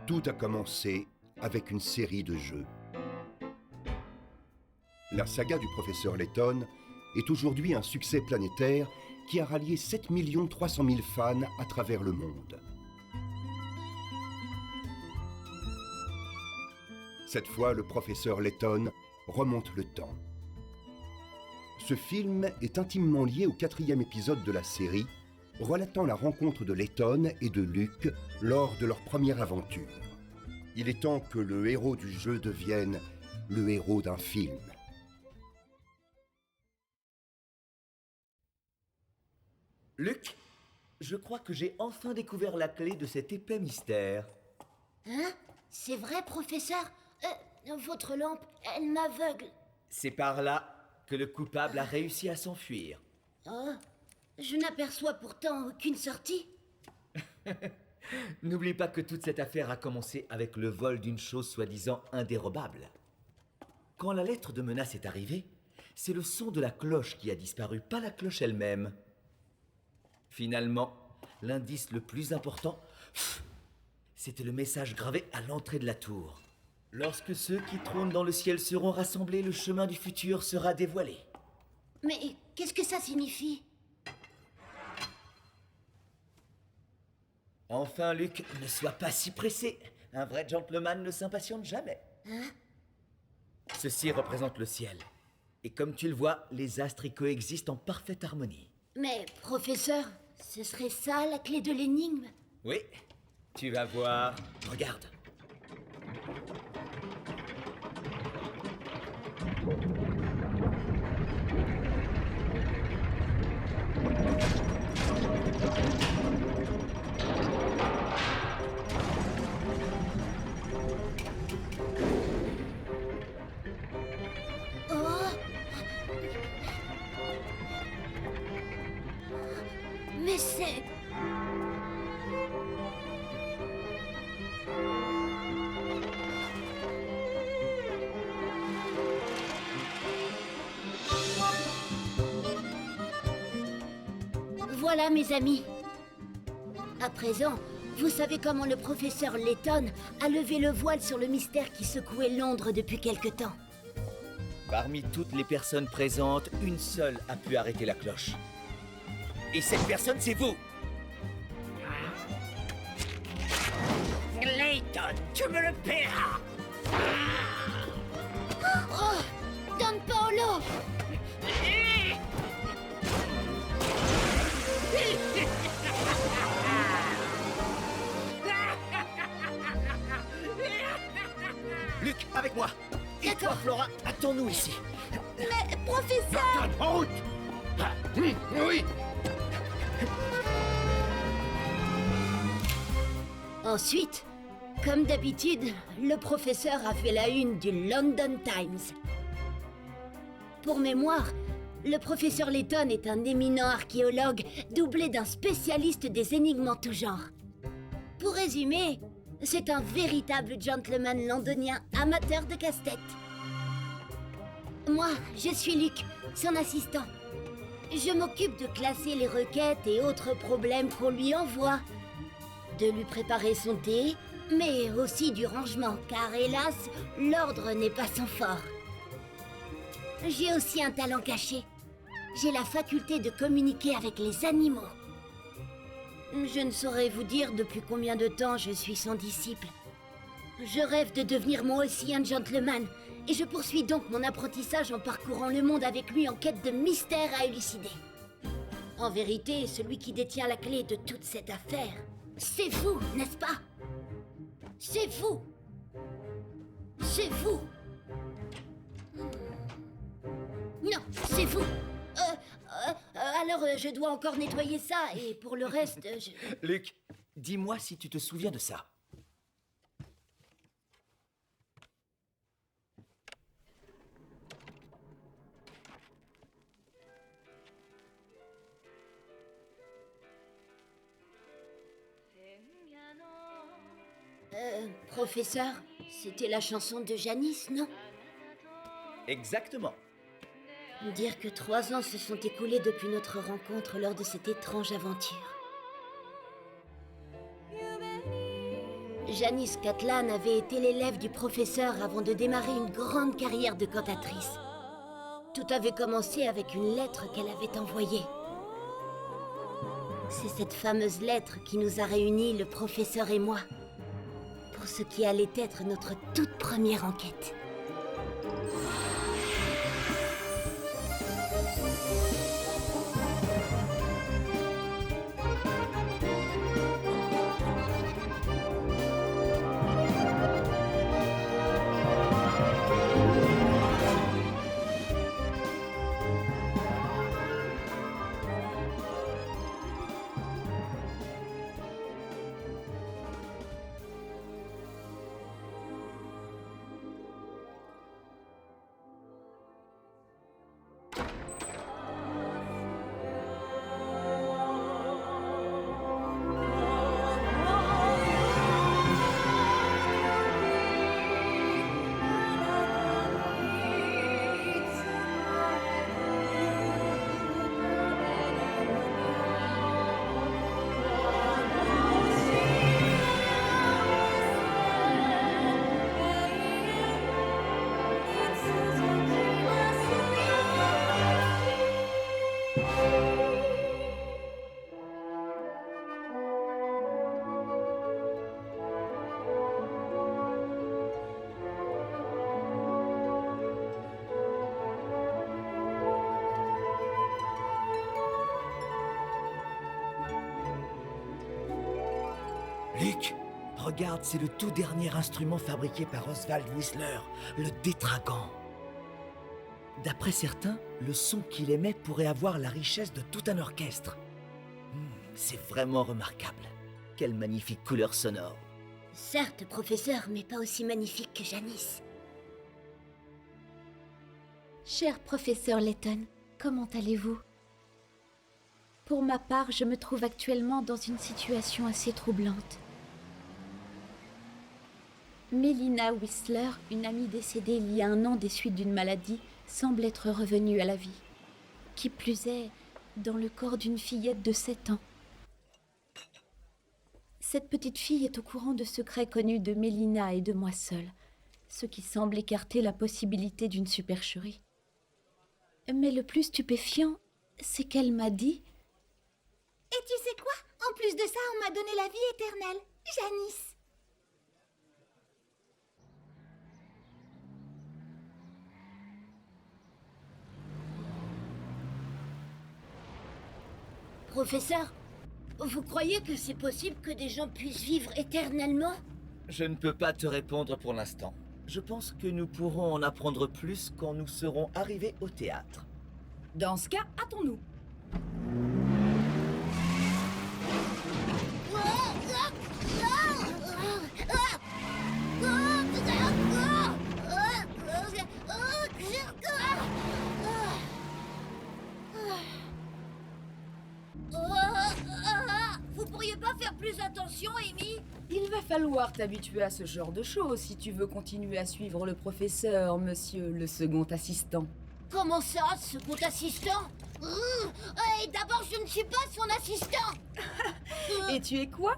Tout a commencé avec une série de jeux. La saga du professeur Layton est aujourd'hui un succès planétaire qui a rallié 7 300 000 fans à travers le monde. Cette fois, le professeur Layton remonte le temps. Ce film est intimement lié au 4e épisode de la série, relatant la rencontre de Layton et de Luke lors de leur première aventure. Il est temps que le héros du jeu devienne le héros d'un film. Luke, je crois que j'ai enfin découvert la clé de cet épais mystère. Hein? C'est vrai, professeur? Votre lampe, elle m'aveugle. C'est par là que le coupable a réussi à s'enfuir. Oh, je n'aperçois pourtant aucune sortie. N'oublie pas que toute cette affaire a commencé avec le vol d'une chose soi-disant indérobable. Quand la lettre de menace est arrivée, c'est le son de la cloche qui a disparu, pas la cloche elle-même. Finalement, l'indice le plus important, c'était le message gravé à l'entrée de la tour. Lorsque ceux qui trônent dans le ciel seront rassemblés, le chemin du futur sera dévoilé. Mais qu'est-ce que ça signifie? Enfin, Luke, ne sois pas si pressé. Un vrai gentleman ne s'impatiente jamais. Hein? Ceci représente le ciel. Et comme tu le vois, les astres y coexistent en parfaite harmonie. Mais, professeur, ce serait ça la clé de l'énigme? Oui, tu vas voir. Regarde. Mais c'est... Voilà, mes amis. À présent, vous savez comment le professeur Layton a levé le voile sur le mystère qui secouait Londres depuis quelque temps. Parmi toutes les personnes présentes, une seule a pu arrêter la cloche. Et cette personne, c'est vous! Layton, tu me le paieras! Oh! Don Paolo! Luke, avec moi! Et toi, Flora, attends-nous ici! Mais, professeur! En route! Oui! Ensuite, comme d'habitude, le professeur a fait la une du London Times. Pour mémoire, le professeur Layton est un éminent archéologue doublé d'un spécialiste des énigmes en tout genre. Pour résumer, c'est un véritable gentleman londonien amateur de casse-tête. Moi, je suis Luke, son assistant. Je m'occupe de classer les requêtes et autres problèmes qu'on lui envoie, de lui préparer son thé, mais aussi du rangement, car hélas, l'ordre n'est pas son fort. J'ai aussi un talent caché. J'ai la faculté de communiquer avec les animaux. Je ne saurais vous dire depuis combien de temps je suis son disciple. Je rêve de devenir moi aussi un gentleman, et je poursuis donc mon apprentissage en parcourant le monde avec lui en quête de mystères à élucider. En vérité, celui qui détient la clé de toute cette affaire, c'est vous, n'est-ce pas? C'est vous! C'est vous! Non, c'est vous! Alors, je dois encore nettoyer ça, et pour le reste, Luke, dis-moi si tu te souviens de ça. Professeur, c'était la chanson de Janice, non? Exactement. Dire que 3 ans se sont écoulés depuis notre rencontre lors de cette étrange aventure. Janice Catlan avait été l'élève du professeur avant de démarrer une grande carrière de cantatrice. Tout avait commencé avec une lettre qu'elle avait envoyée. C'est cette fameuse lettre qui nous a réunis, le professeur et moi, pour ce qui allait être notre toute première enquête. Luc, regarde, c'est le tout dernier instrument fabriqué par Oswald Whistler, le Détraquant. D'après certains, le son qu'il émet pourrait avoir la richesse de tout un orchestre. C'est vraiment remarquable. Quelle magnifique couleur sonore. Certes, professeur, mais pas aussi magnifique que Janice. Cher professeur Layton, comment allez-vous? Pour ma part, je me trouve actuellement dans une situation assez troublante. Mélina Whistler, une amie décédée il y a 1 an des suites d'une maladie, semble être revenue à la vie. Qui plus est, dans le corps d'une fillette de 7 ans. Cette petite fille est au courant de secrets connus de Mélina et de moi seule, ce qui semble écarter la possibilité d'une supercherie. Mais le plus stupéfiant, c'est qu'elle m'a dit... Et tu sais quoi? En plus de ça, on m'a donné la vie éternelle. Janice. Professeur, vous croyez que c'est possible que des gens puissent vivre éternellement? Je ne peux pas te répondre pour l'instant. Je pense que nous pourrons en apprendre plus quand nous serons arrivés au théâtre. Dans ce cas, hâtons-nous. Vous pourriez pas faire plus attention, Amy? Il va falloir t'habituer à ce genre de choses si tu veux continuer à suivre le professeur, monsieur le second assistant. Comment ça, second assistant? Et d'abord, je ne suis pas son assistant. Et tu es quoi?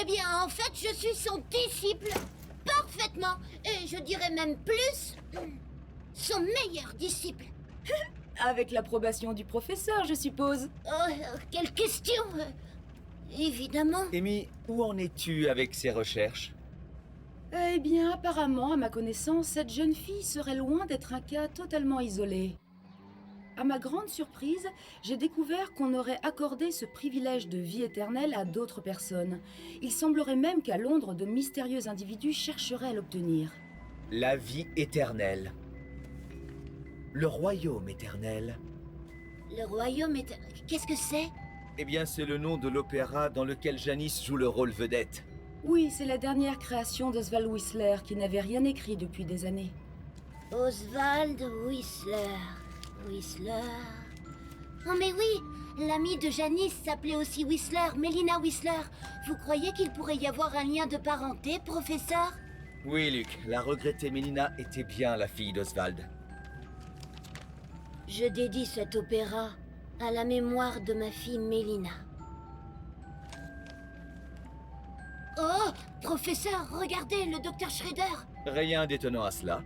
Eh bien, en fait, je suis son disciple. Parfaitement. Et je dirais même plus, son meilleur disciple. Avec l'approbation du professeur, je suppose. Quelle question? Évidemment. Amy, où en es-tu avec ces recherches? Eh bien, apparemment, à ma connaissance, cette jeune fille serait loin d'être un cas totalement isolé. À ma grande surprise, j'ai découvert qu'on aurait accordé ce privilège de vie éternelle à d'autres personnes. Il semblerait même qu'à Londres, de mystérieux individus chercheraient à l'obtenir. La vie éternelle. Le royaume éternel. Le royaume est... Qu'est-ce que c'est? Eh bien, c'est le nom de l'opéra dans lequel Janice joue le rôle vedette. Oui, c'est la dernière création d'Oswald Whistler qui n'avait rien écrit depuis des années. Oswald Whistler. Whistler... Oh mais oui, l'ami de Janice s'appelait aussi Whistler, Mélina Whistler. Vous croyez qu'il pourrait y avoir un lien de parenté, professeur? Oui, Luc, la regrettée Mélina était bien la fille d'Oswald. Je dédie cet opéra à la mémoire de ma fille Mélina. Oh, professeur, regardez, le docteur Shredder. Rien d'étonnant à cela.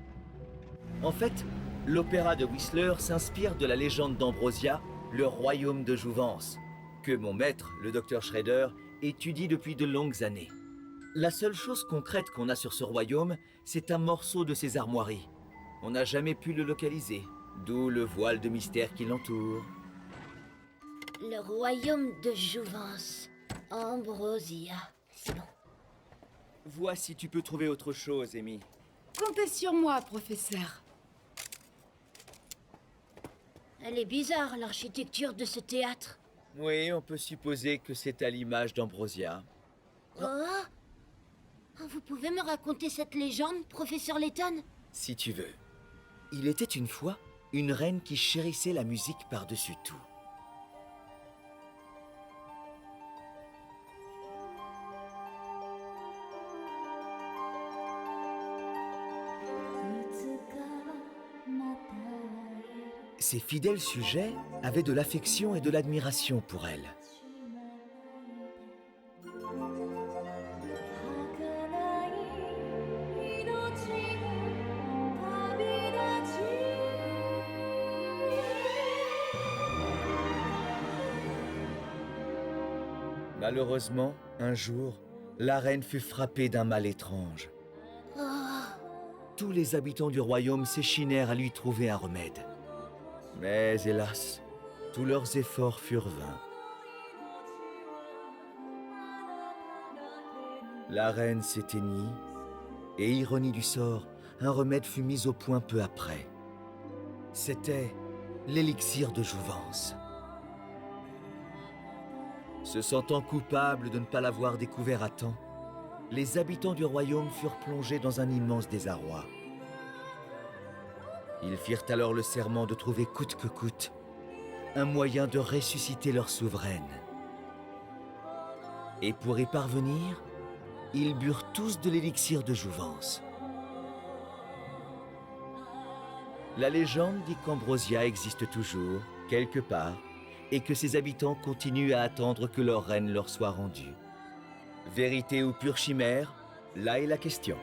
En fait, l'opéra de Whistler s'inspire de la légende d'Ambrosia, le royaume de Jouvence, que mon maître, le docteur Shredder, étudie depuis de longues années. La seule chose concrète qu'on a sur ce royaume, c'est un morceau de ses armoiries. On n'a jamais pu le localiser, d'où le voile de mystère qui l'entoure. Le royaume de Jouvence. Ambrosia. C'est bon. Vois si tu peux trouver autre chose, Amy. Comptez sur moi, professeur. Elle est bizarre, l'architecture de ce théâtre. Oui, on peut supposer que c'est à l'image d'Ambrosia. Oh, vous pouvez me raconter cette légende, professeur Layton? Si tu veux. Il était une fois une reine qui chérissait la musique par-dessus tout. Ses fidèles sujets avaient de l'affection et de l'admiration pour elle. Malheureusement, un jour, la reine fut frappée d'un mal étrange. Tous les habitants du royaume s'échinèrent à lui trouver un remède. Mais hélas, tous leurs efforts furent vains. La reine s'éteignit, et ironie du sort, un remède fut mis au point peu après. C'était l'élixir de Jouvence. Se sentant coupables de ne pas l'avoir découvert à temps, les habitants du royaume furent plongés dans un immense désarroi. Ils firent alors le serment de trouver coûte que coûte un moyen de ressusciter leur souveraine. Et pour y parvenir, ils burent tous de l'élixir de Jouvence. La légende dit qu'Ambrosia existe toujours, quelque part, et que ses habitants continuent à attendre que leur reine leur soit rendue. Vérité ou pure chimère, là est la question.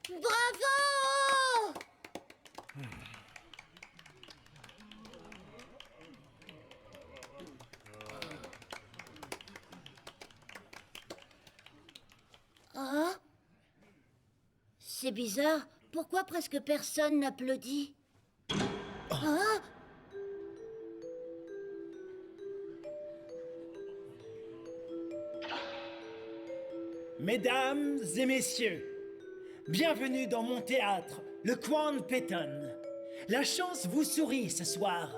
Bravo! Ah, c'est bizarre. Pourquoi presque personne n'applaudit? Ah, Mesdames et messieurs, bienvenue dans mon théâtre, le Quan Payton. La chance vous sourit ce soir,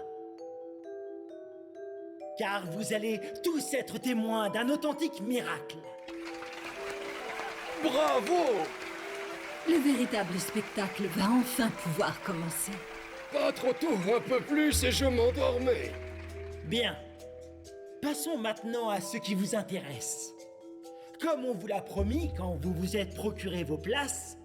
car vous allez tous être témoins d'un authentique miracle. Bravo! Le véritable spectacle va enfin pouvoir commencer. Pas trop tôt, un peu plus et je m'endormais. Bien, passons maintenant à ce qui vous intéresse. Comme on vous l'a promis quand vous vous êtes procuré vos places,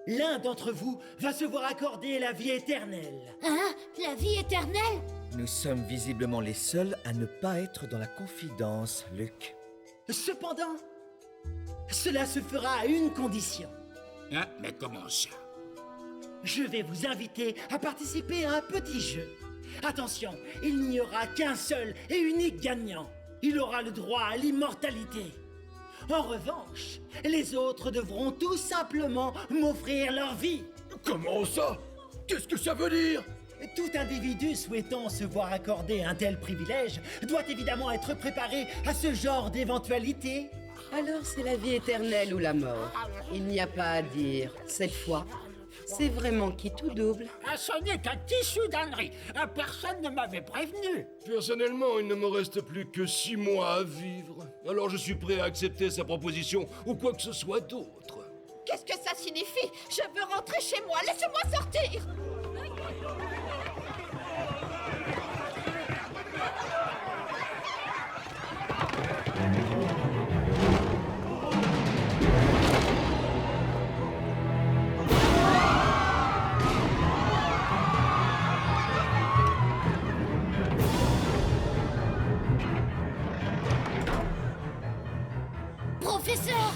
l'un d'entre vous va se voir accorder la vie éternelle. hein? La vie éternelle? Nous sommes visiblement les seuls à ne pas être dans la confidence, Luc. Cependant, cela se fera à une condition. Hein? Mais comment ça? Je vais vous inviter à participer à un petit jeu. Attention, il n'y aura qu'un seul et unique gagnant. Il aura le droit à l'immortalité. En revanche, les autres devront tout simplement m'offrir leur vie. Comment ça? Qu'est-ce que ça veut dire? Tout individu souhaitant se voir accorder un tel privilège doit évidemment être préparé à ce genre d'éventualité. Alors c'est la vie éternelle ou la mort. Il n'y a pas à dire. Cette fois, c'est vraiment qui tout double. Ah, ce n'est qu'un tissu d'ânerie. Personne ne m'avait prévenu. Personnellement, il ne me reste plus que 6 mois à vivre. Alors je suis prêt à accepter sa proposition ou quoi que ce soit d'autre. Qu'est-ce que ça signifie? Je veux rentrer chez moi, laissez-moi sortir! Professeur!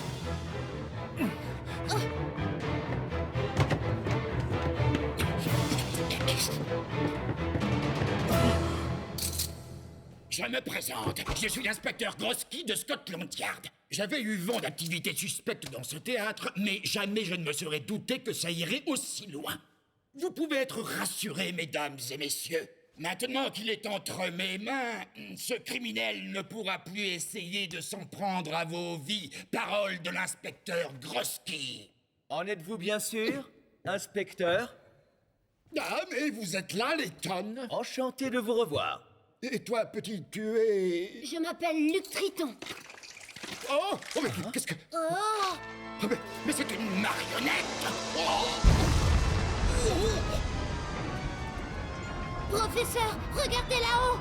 Je me présente, je suis l'inspecteur Grosky de Scotland Yard. J'avais eu vent d'activités suspectes dans ce théâtre, mais jamais je ne me serais douté que ça irait aussi loin. Vous pouvez être rassurés, mesdames et messieurs. Maintenant qu'il est entre mes mains, ce criminel ne pourra plus essayer de s'en prendre à vos vies. Parole de l'inspecteur Grosky. En êtes-vous bien sûr, inspecteur? Ah, mais vous êtes là, Letton. Enchanté de vous revoir. Et toi, petit, tu es... Je m'appelle Luc Triton. Oh, mais qu'est-ce que... Oh! Oh, mais c'est une marionnette. Professeur, regardez là-haut!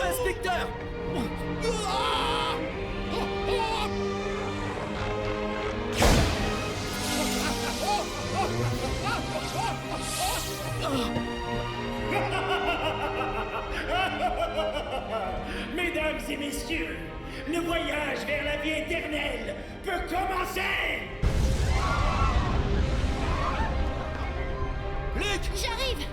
Inspecteur! Mesdames et messieurs, le voyage vers la vie éternelle peut commencer! Luc! J'arrive!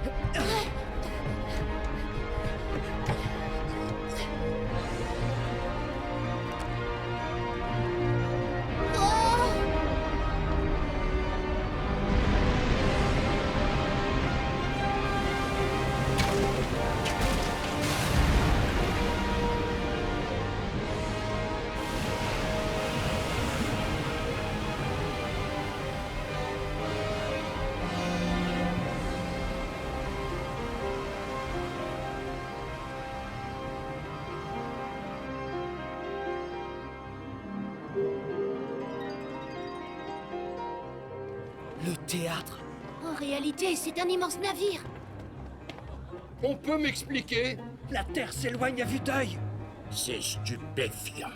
Le théâtre? En réalité, c'est un immense navire. On peut m'expliquer? La Terre s'éloigne à vue d'œil. C'est stupéfiant.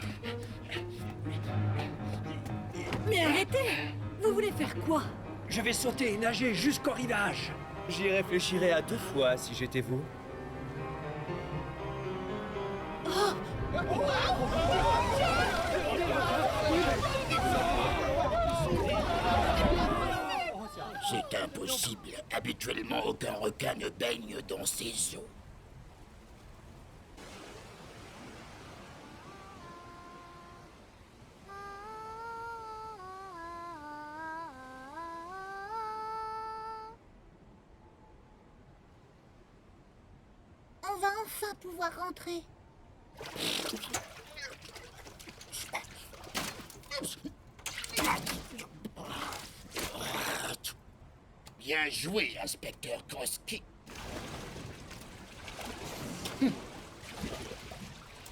Mais arrêtez! Vous voulez faire quoi? Je vais sauter et nager jusqu'au rivage. J'y réfléchirais à 2 fois si j'étais vous. C'est impossible. Habituellement, aucun requin ne baigne dans ces eaux. On va enfin pouvoir rentrer. Bien joué, inspecteur Grosky.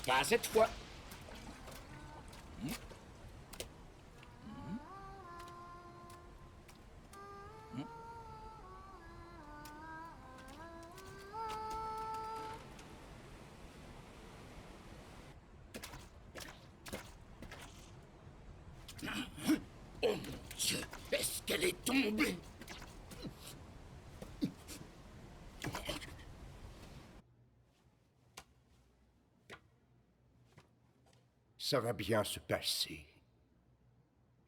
Pas cette fois. Oh mon Dieu, est-ce qu'elle est tombée? Ça va bien se passer.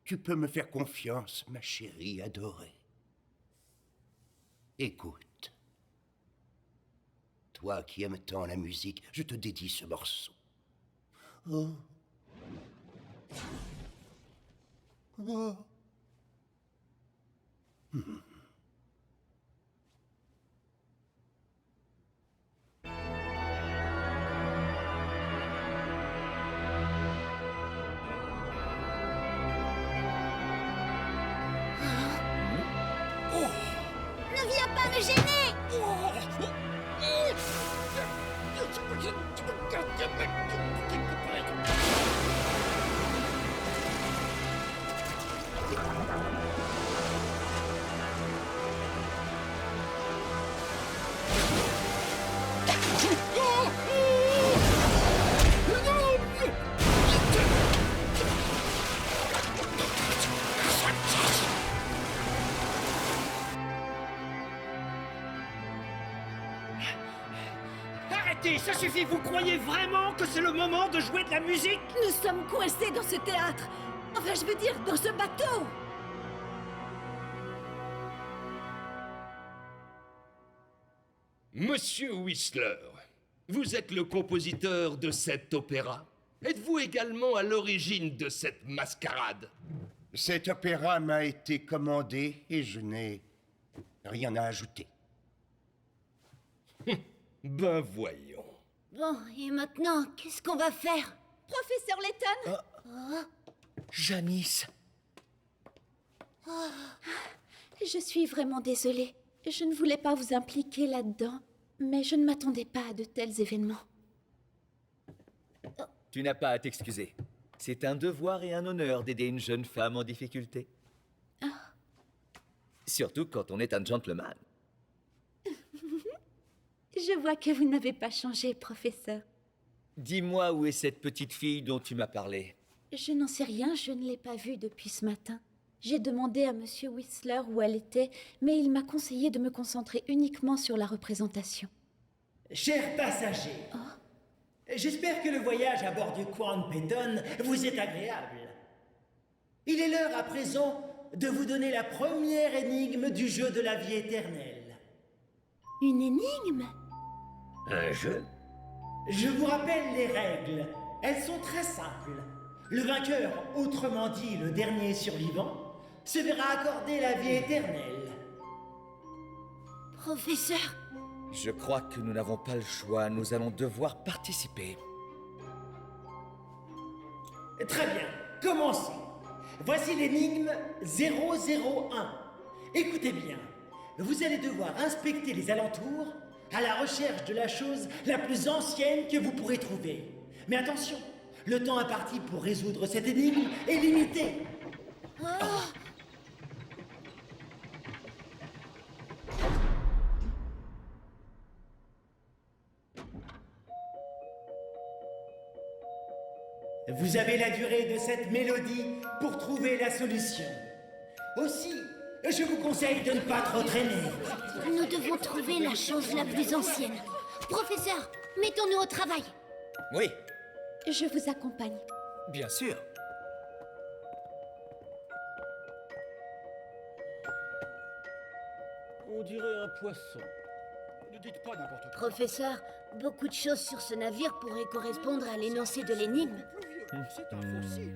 Tu peux me faire confiance, ma chérie adorée. Écoute. Toi qui aimes tant la musique, je te dédie ce morceau. Oh. Oh. Ne viens pas me gêner! suffit, vous croyez vraiment que c'est le moment de jouer de la musique? Nous sommes coincés dans ce théâtre. Enfin, je veux dire, dans ce bateau. Monsieur Whistler, vous êtes le compositeur de cet opéra? Êtes-vous également à l'origine de cette mascarade? Cet opéra m'a été commandé et je n'ai rien à ajouter. Ben voyons. Bon, et maintenant, qu'est-ce qu'on va faire? Professeur Layton. Janice. Je suis vraiment désolée. Je ne voulais pas vous impliquer là-dedans, mais je ne m'attendais pas à de tels événements. Tu n'as pas à t'excuser. C'est un devoir et un honneur d'aider une jeune femme en difficulté. Surtout quand on est un gentleman. Je vois que vous n'avez pas changé, professeur. Dis-moi où est cette petite fille dont tu m'as parlé. Je n'en sais rien, je ne l'ai pas vue depuis ce matin. J'ai demandé à Monsieur Whistler où elle était, mais il m'a conseillé de me concentrer uniquement sur la représentation. Chers passagers, j'espère que le voyage à bord du Crown Peyton vous est agréable. Il est l'heure à présent de vous donner la première énigme du jeu de la vie éternelle. Une énigme? Un jeu? Je vous rappelle les règles. Elles sont très simples. Le vainqueur, autrement dit le dernier survivant, se verra accorder la vie éternelle. Professeur, Je crois que nous n'avons pas le choix. Nous allons devoir participer. Très bien, commençons. Voici l'énigme 001. Écoutez bien, vous allez devoir inspecter les alentours à la recherche de la chose la plus ancienne que vous pourrez trouver. Mais attention, le temps imparti pour résoudre cette énigme est limité. Vous avez la durée de cette mélodie pour trouver la solution. Aussi, je vous conseille de ne pas trop traîner. nous devons trouver la chose la plus ancienne. Professeur, mettons-nous au travail. Oui, Je vous accompagne. bien sûr. On dirait un poisson. Ne dites pas n'importe quoi. Professeur, beaucoup de choses sur ce navire pourraient correspondre à l'énoncé de l'énigme. C'est un fossile.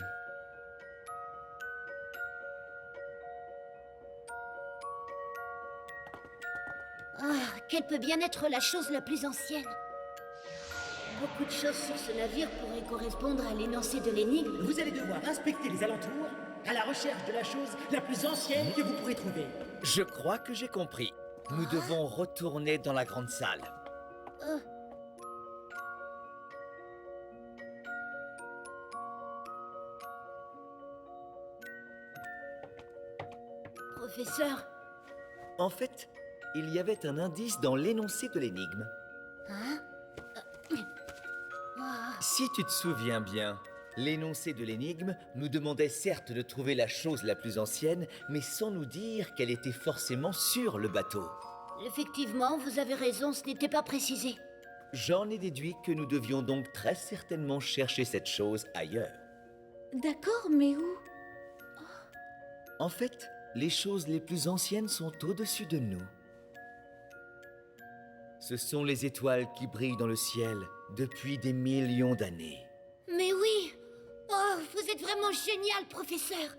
Quelle peut bien être la chose la plus ancienne? Beaucoup de choses sur ce navire pourraient correspondre à l'énoncé de l'énigme. Vous allez devoir inspecter les alentours à la recherche de la chose la plus ancienne que vous pourrez trouver. Je crois que j'ai compris. Nous devons retourner dans la grande salle. Professeur, En fait, il y avait un indice dans l'énoncé de l'énigme. Si tu te souviens bien, l'énoncé de l'énigme nous demandait certes de trouver la chose la plus ancienne, mais sans nous dire qu'elle était forcément sur le bateau. effectivement, vous avez raison, ce n'était pas précisé. J'en ai déduit que nous devions donc très certainement chercher cette chose ailleurs. D'accord, mais où? En fait, les choses les plus anciennes sont au-dessus de nous. Ce sont les étoiles qui brillent dans le ciel depuis des millions d'années. Mais oui! Oh, vous êtes vraiment génial, professeur!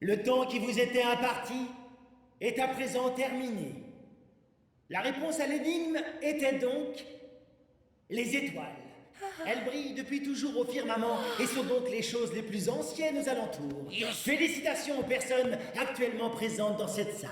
Le temps qui vous était imparti est à présent terminé. La réponse à l'énigme était donc les étoiles. Elles brillent depuis toujours au firmament et sont donc les choses les plus anciennes aux alentours. Félicitations aux personnes actuellement présentes dans cette salle.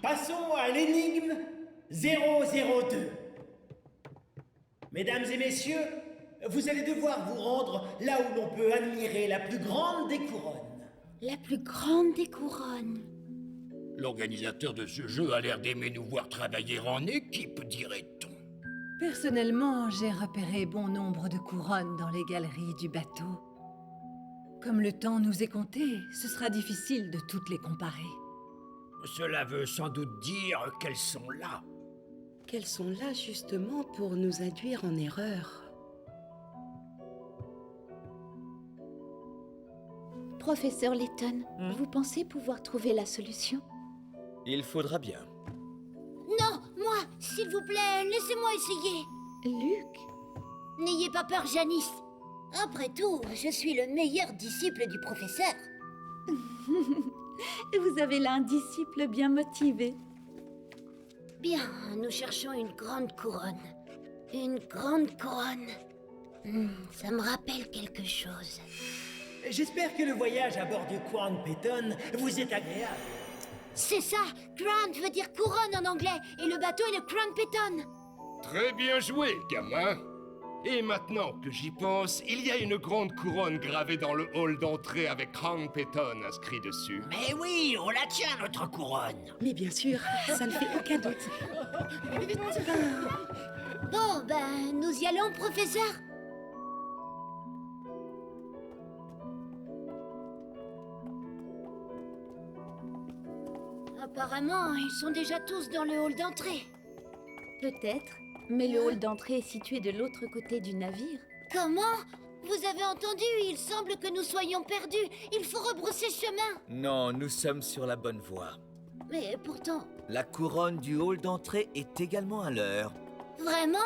Passons à l'énigme 002. Mesdames et messieurs, vous allez devoir vous rendre là où l'on peut admirer la plus grande des couronnes. La plus grande des couronnes. L'organisateur de ce jeu a l'air d'aimer nous voir travailler en équipe, dirait-on. Personnellement, j'ai repéré bon nombre de couronnes dans les galeries du bateau. Comme le temps nous est compté, ce sera difficile de toutes les comparer. Cela veut sans doute dire qu'elles sont là. Qu'elles sont là justement pour nous induire en erreur. Professeur Layton, vous pensez pouvoir trouver la solution? Il faudra bien. Non, moi, s'il vous plaît, laissez-moi essayer. Luc? N'ayez pas peur, Janice. Après tout, je suis le meilleur disciple du professeur. Vous avez là un disciple bien motivé. Bien, nous cherchons une grande couronne. Une grande couronne. Ça me rappelle quelque chose. J'espère que le voyage à bord du Crown Peyton vous est agréable. C'est ça, Crown veut dire couronne en anglais, et le bateau est le Crown Peyton. Très bien joué, gamin. Et maintenant que j'y pense, il y a une grande couronne gravée dans le hall d'entrée avec Crown Peyton inscrit dessus. Mais oui, on la tient, notre couronne. Mais bien sûr, ça ne fait aucun doute. Bon, ben, nous y allons, professeur. Apparemment, ils sont déjà tous dans le hall d'entrée. Peut-être, mais le hall d'entrée est situé de l'autre côté du navire. Comment? Vous avez entendu? Il semble que nous soyons perdus. Il faut rebrousser chemin. Non, nous sommes sur la bonne voie. Mais pourtant... La couronne du hall d'entrée est également à l'heure. Vraiment?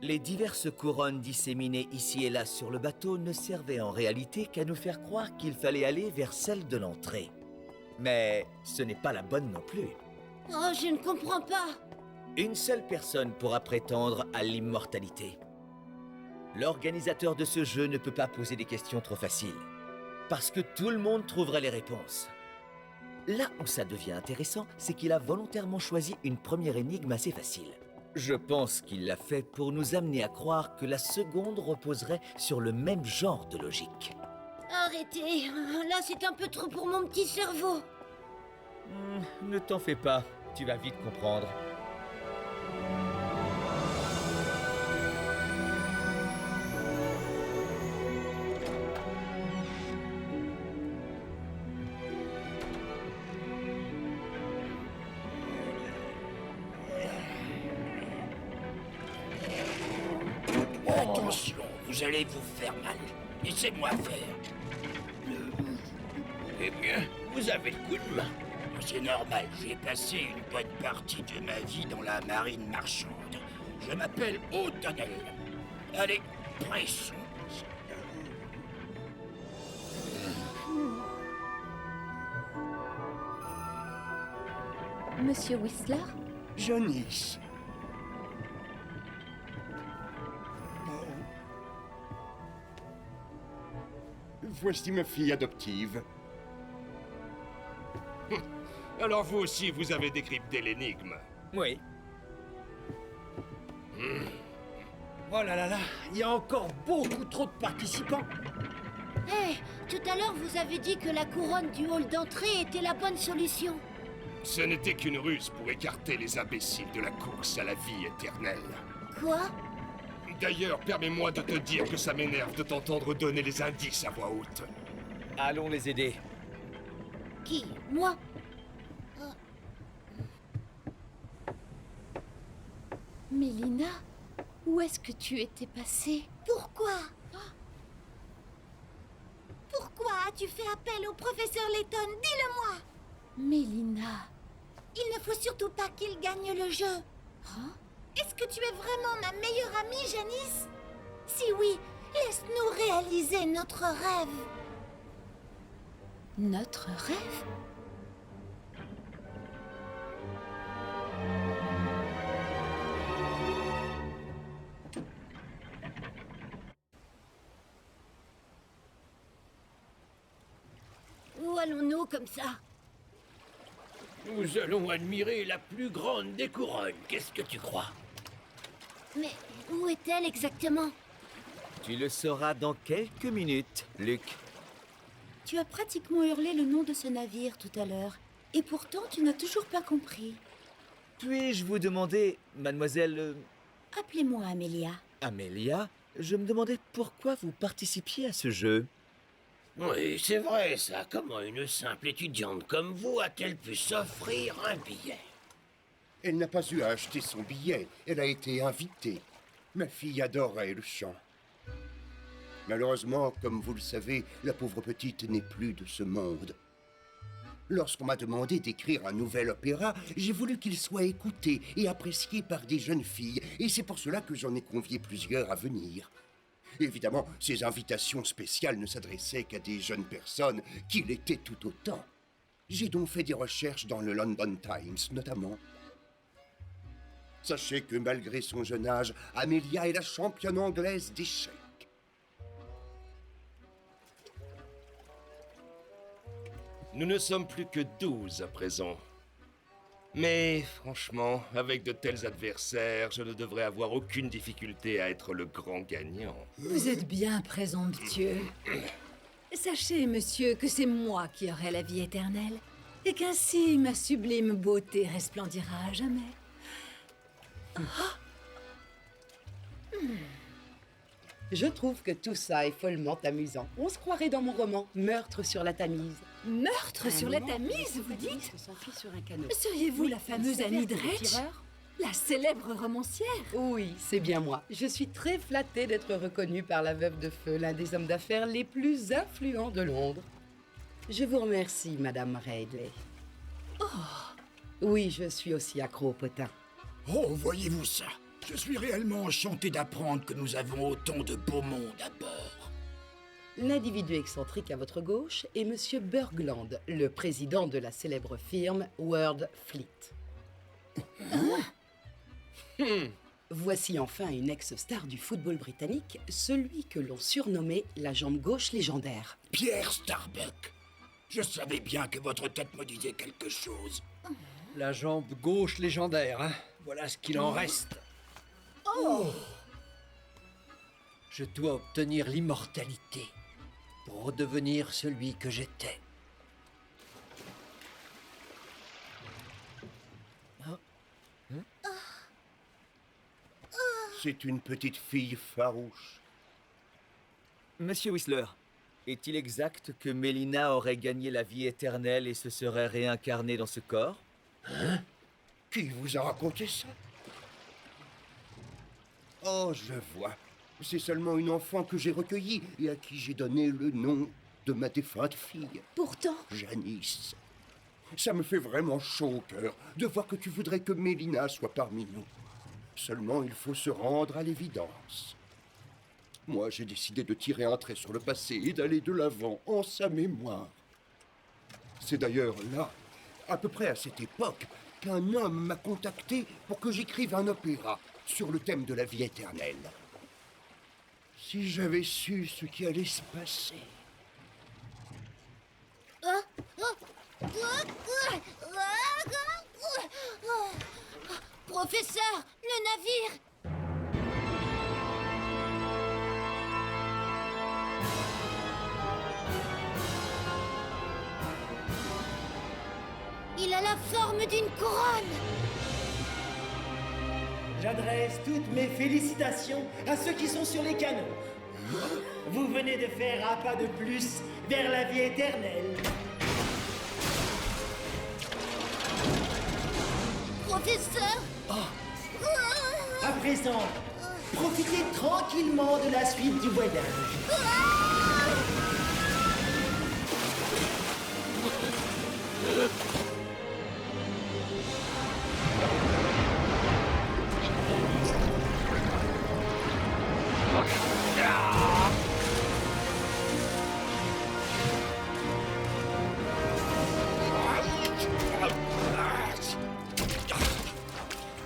Les diverses couronnes disséminées ici et là sur le bateau ne servaient en réalité qu'à nous faire croire qu'il fallait aller vers celle de l'entrée. Mais ce n'est pas la bonne non plus. Oh, je ne comprends pas. Une seule personne pourra prétendre à l'immortalité. L'organisateur de ce jeu ne peut pas poser des questions trop faciles, parce que tout le monde trouverait les réponses. Là où ça devient intéressant, c'est qu'il a volontairement choisi une première énigme assez facile. Je pense qu'il l'a fait pour nous amener à croire que la seconde reposerait sur le même genre de logique. Arrêtez, là c'est un peu trop pour mon petit cerveau. Ne t'en fais pas, tu vas vite comprendre. Attention, vous allez vous faire mal. Laissez-moi faire. Eh bien, vous avez le coup de main. C'est normal, j'ai passé une bonne partie de ma vie dans la marine marchande. Je m'appelle O'Donnell. Allez, pressons. Monsieur Whistler? Janice. Voici ma fille adoptive. Alors vous aussi, vous avez décrypté l'énigme. Oui. Oh là là là, il y a encore beaucoup trop de participants. Hé, tout à l'heure vous avez dit que la couronne du hall d'entrée était la bonne solution. Ce n'était qu'une ruse pour écarter les imbéciles de la course à la vie éternelle. Quoi? D'ailleurs, permets-moi de te dire que ça m'énerve de t'entendre donner les indices à voix haute. Allons les aider. Qui? Moi? Mélina, où est-ce que tu étais passée? Pourquoi? Pourquoi as-tu fait appel au professeur Layton? Dis-le-moi! Mélina... Il ne faut surtout pas qu'il gagne le jeu. Hein? Est-ce que tu es vraiment ma meilleure amie, Janice? Si oui, laisse-nous réaliser notre rêve. Notre rêve? Où allons-nous comme ça? Nous allons admirer la plus grande des couronnes. Qu'est-ce que tu crois? Mais où est-elle exactement? Tu le sauras dans quelques minutes, Luc. Tu as pratiquement hurlé le nom de ce navire tout à l'heure. Et pourtant, tu n'as toujours pas compris. Puis-je vous demander, mademoiselle Appelez-moi Amélia. Amélia, je me demandais pourquoi vous participiez à ce jeu. Oui, c'est vrai ça. Comment une simple étudiante comme vous a-t-elle pu s'offrir un billet? Elle n'a pas eu à acheter son billet, elle a été invitée. Ma fille adorait le chant. Malheureusement, comme vous le savez, la pauvre petite n'est plus de ce monde. Lorsqu'on m'a demandé d'écrire un nouvel opéra, j'ai voulu qu'il soit écouté et apprécié par des jeunes filles, et c'est pour cela que j'en ai convié plusieurs à venir. Évidemment, ces invitations spéciales ne s'adressaient qu'à des jeunes personnes qui l'étaient tout autant. J'ai donc fait des recherches dans le London Times, notamment. Sachez que malgré son jeune âge, Amélia est la championne anglaise d'échecs. Nous ne sommes plus que 12 à présent. Mais franchement, avec de tels adversaires, je ne devrais avoir aucune difficulté à être le grand gagnant. Vous êtes bien présomptueux. Sachez, monsieur, que c'est moi qui aurai la vie éternelle, et qu'ainsi ma sublime beauté resplendira à jamais. Je trouve que tout ça est follement amusant. On se croirait dans mon roman, Meurtre sur la Tamise. Meurtre sur la Tamise, vous dites? Seriez-vous la fameuse Annie Dretch? La célèbre romancière? Oui, c'est bien moi. Je suis très flattée d'être reconnue par la veuve de feu, l'un des hommes d'affaires les plus influents de Londres. Je vous remercie, Madame Ridley. Oh. Oui, je suis aussi accro au potin. Oh, voyez-vous ça? Je suis réellement enchanté d'apprendre que nous avons autant de beau monde à bord. L'individu excentrique à votre gauche est Monsieur Bergland, le président de la célèbre firme World Fleet. Voici enfin une ex-star du football britannique, celui que l'on surnommait la jambe gauche légendaire. Pierre Starbuck. Je savais bien que votre tête me disait quelque chose. La jambe gauche légendaire, hein? Voilà ce qu'il en reste. Oh! Je dois obtenir l'immortalité pour redevenir celui que j'étais. C'est une petite fille farouche. Monsieur Whistler, est-il exact que Mélina aurait gagné la vie éternelle et se serait réincarnée dans ce corps? Hein? Qui vous a raconté ça? Oh, je vois. C'est seulement une enfant que j'ai recueillie et à qui j'ai donné le nom de ma défunte fille. Pourtant... Janice. Ça me fait vraiment chaud au cœur de voir que tu voudrais que Mélina soit parmi nous. Seulement, il faut se rendre à l'évidence. Moi, j'ai décidé de tirer un trait sur le passé et d'aller de l'avant en sa mémoire. C'est d'ailleurs là, à peu près à cette époque, qu'un homme m'a contacté pour que j'écrive un opéra sur le thème de la vie éternelle. Si j'avais su ce qui allait se passer... Professeur, le navire! Il a la forme d'une couronne! J'adresse toutes mes félicitations à ceux qui sont sur les canaux. Vous venez de faire un pas de plus vers la vie éternelle. Professeur! À présent, profitez tranquillement de la suite du voyage.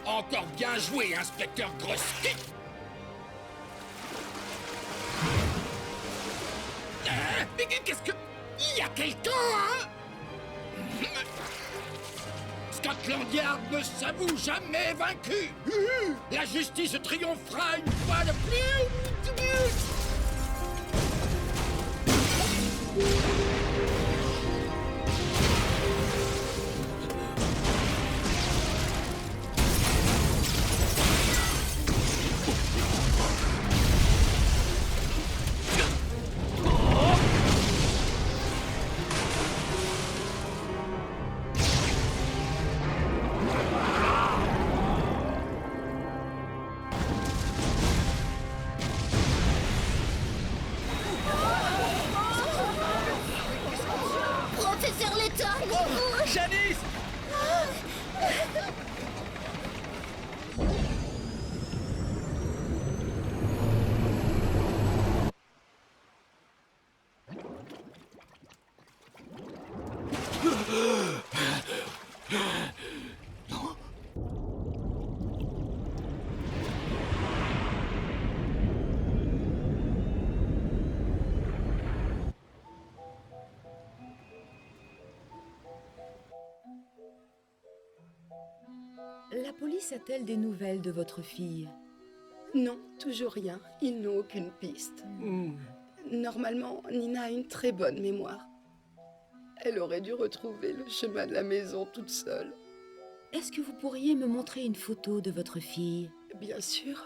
Encore bien joué, inspecteur Grosky. Mais qu'est-ce que... Il y a quelqu'un, hein? Scotland Yard ne s'avoue jamais vaincu. La justice triomphera une fois de plus. La police a-t-elle des nouvelles de votre fille? Non, toujours rien. Ils n'ont aucune piste. Normalement, Nina a une très bonne mémoire. Elle aurait dû retrouver le chemin de la maison toute seule. Est-ce que vous pourriez me montrer une photo de votre fille? Bien sûr.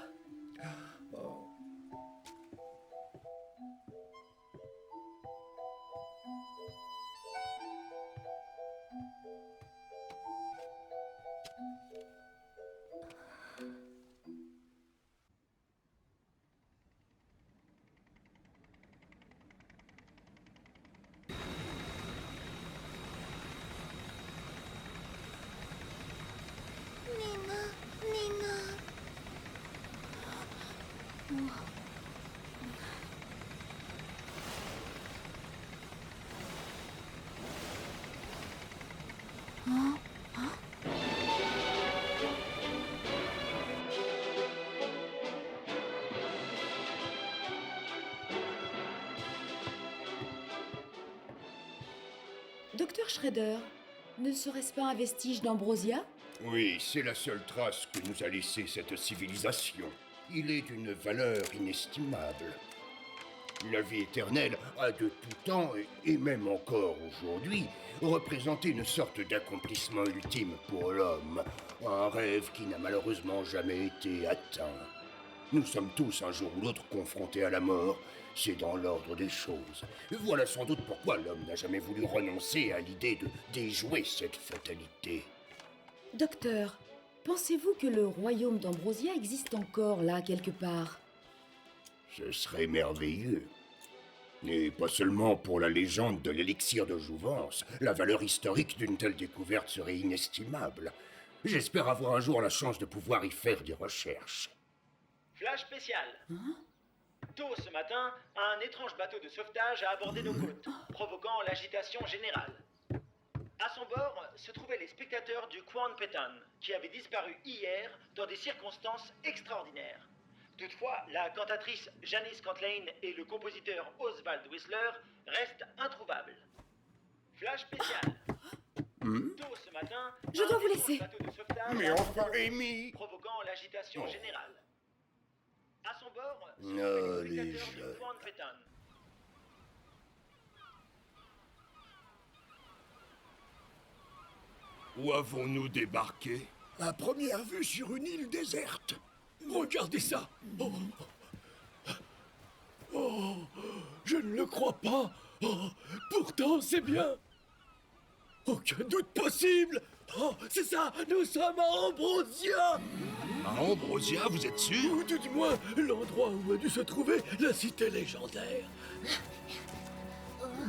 Docteur Shredder, ne serait-ce pas un vestige d'Ambrosia? Oui, c'est la seule trace que nous a laissée cette civilisation. Il est d'une valeur inestimable. La vie éternelle a de tout temps, et même encore aujourd'hui, représenté une sorte d'accomplissement ultime pour l'homme. Un rêve qui n'a malheureusement jamais été atteint. Nous sommes tous un jour ou l'autre confrontés à la mort. C'est dans l'ordre des choses. Voilà sans doute pourquoi l'homme n'a jamais voulu renoncer à l'idée de déjouer cette fatalité. Docteur, pensez-vous que le royaume d'Ambrosia existe encore là quelque part? Ce serait merveilleux. Et pas seulement pour la légende de l'élixir de jouvence. La valeur historique d'une telle découverte serait inestimable. J'espère avoir un jour la chance de pouvoir y faire des recherches. Flash spécial. Tôt ce matin, un étrange bateau de sauvetage a abordé nos côtes, provoquant l'agitation générale. À son bord se trouvaient les spectateurs du Quan Petan, qui avaient disparu hier dans des circonstances extraordinaires. Toutefois, la cantatrice Janice Cantlain et le compositeur Oswald Whistler restent introuvables. Flash spécial. Tôt ce matin, je dois vous laisser. Bateau de sauvetage Mais enfin, Amy, provoquant l'agitation générale. À son bord, se les trouvaient les spectateurs du Quan Petan. Où avons-nous débarqué? À première vue sur une île déserte. Regardez ça. Oh, je ne le crois pas. Oh, pourtant, c'est bien. Aucun doute possible. Oh, c'est ça, nous sommes à Ambrosia. À Ambrosia, vous êtes sûr? Ou du moins, l'endroit où a dû se trouver la cité légendaire.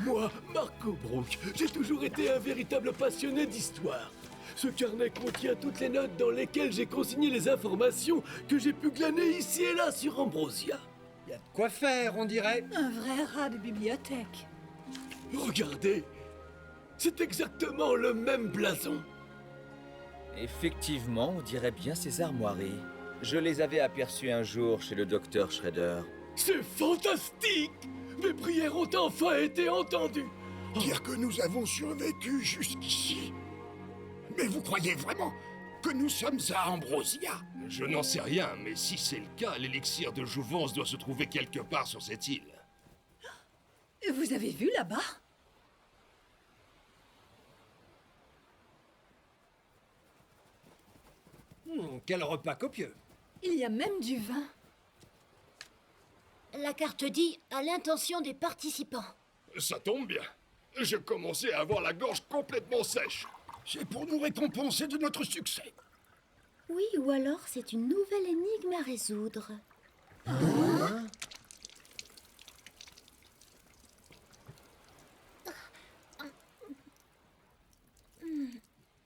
Moi, Marco Brook, j'ai toujours été un véritable passionné d'histoire. Ce carnet contient toutes les notes dans lesquelles j'ai consigné les informations que j'ai pu glaner ici et là sur Ambrosia. Y a de quoi faire, on dirait. Un vrai rat de bibliothèque. Regardez, c'est exactement le même blason. Effectivement, on dirait bien ces armoiries. Je les avais aperçues un jour chez le docteur Shredder. C'est fantastique! Mes prières ont enfin été entendues. Dire que nous avons survécu jusqu'ici. Mais vous croyez vraiment que nous sommes à Ambrosia? Je n'en sais rien, mais si c'est le cas, l'élixir de jouvence doit se trouver quelque part sur cette île. Vous avez vu là-bas? Quel repas copieux. Il y a même du vin. La carte dit à l'intention des participants. Ça tombe bien. Je commençais à avoir la gorge complètement sèche. C'est pour nous récompenser de notre succès. Oui, ou alors c'est une nouvelle énigme à résoudre.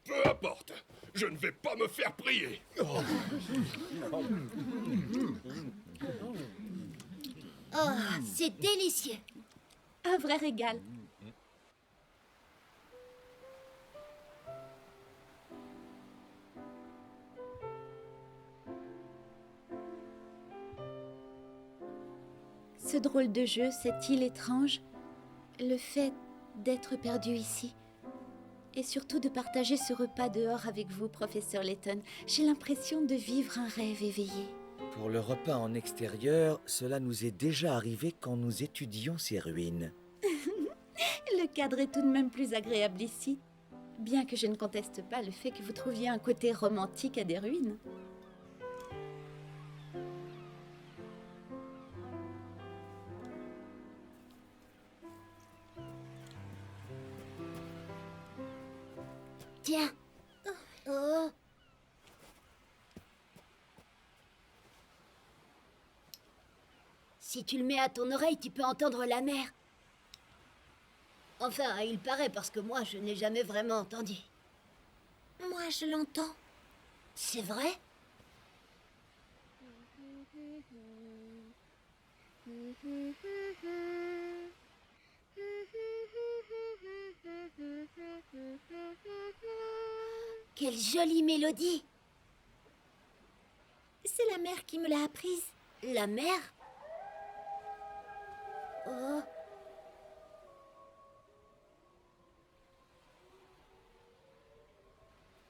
Peu importe, je ne vais pas me faire prier. Oh, c'est délicieux. Un vrai régal. Ce drôle de jeu, cette île étrange, le fait d'être perdu ici, et surtout de partager ce repas dehors avec vous, professeur Layton. J'ai l'impression de vivre un rêve éveillé. Pour le repas en extérieur, cela nous est déjà arrivé quand nous étudions ces ruines. Le cadre est tout de même plus agréable ici, bien que je ne conteste pas le fait que vous trouviez un côté romantique à des ruines. Tiens. Oh. Si tu le mets à ton oreille, tu peux entendre la mer. Enfin, il paraît parce que moi, je n'ai jamais vraiment entendu. Moi, je l'entends. C'est vrai? Quelle jolie mélodie! C'est la mer qui me l'a apprise. La mer? Oh.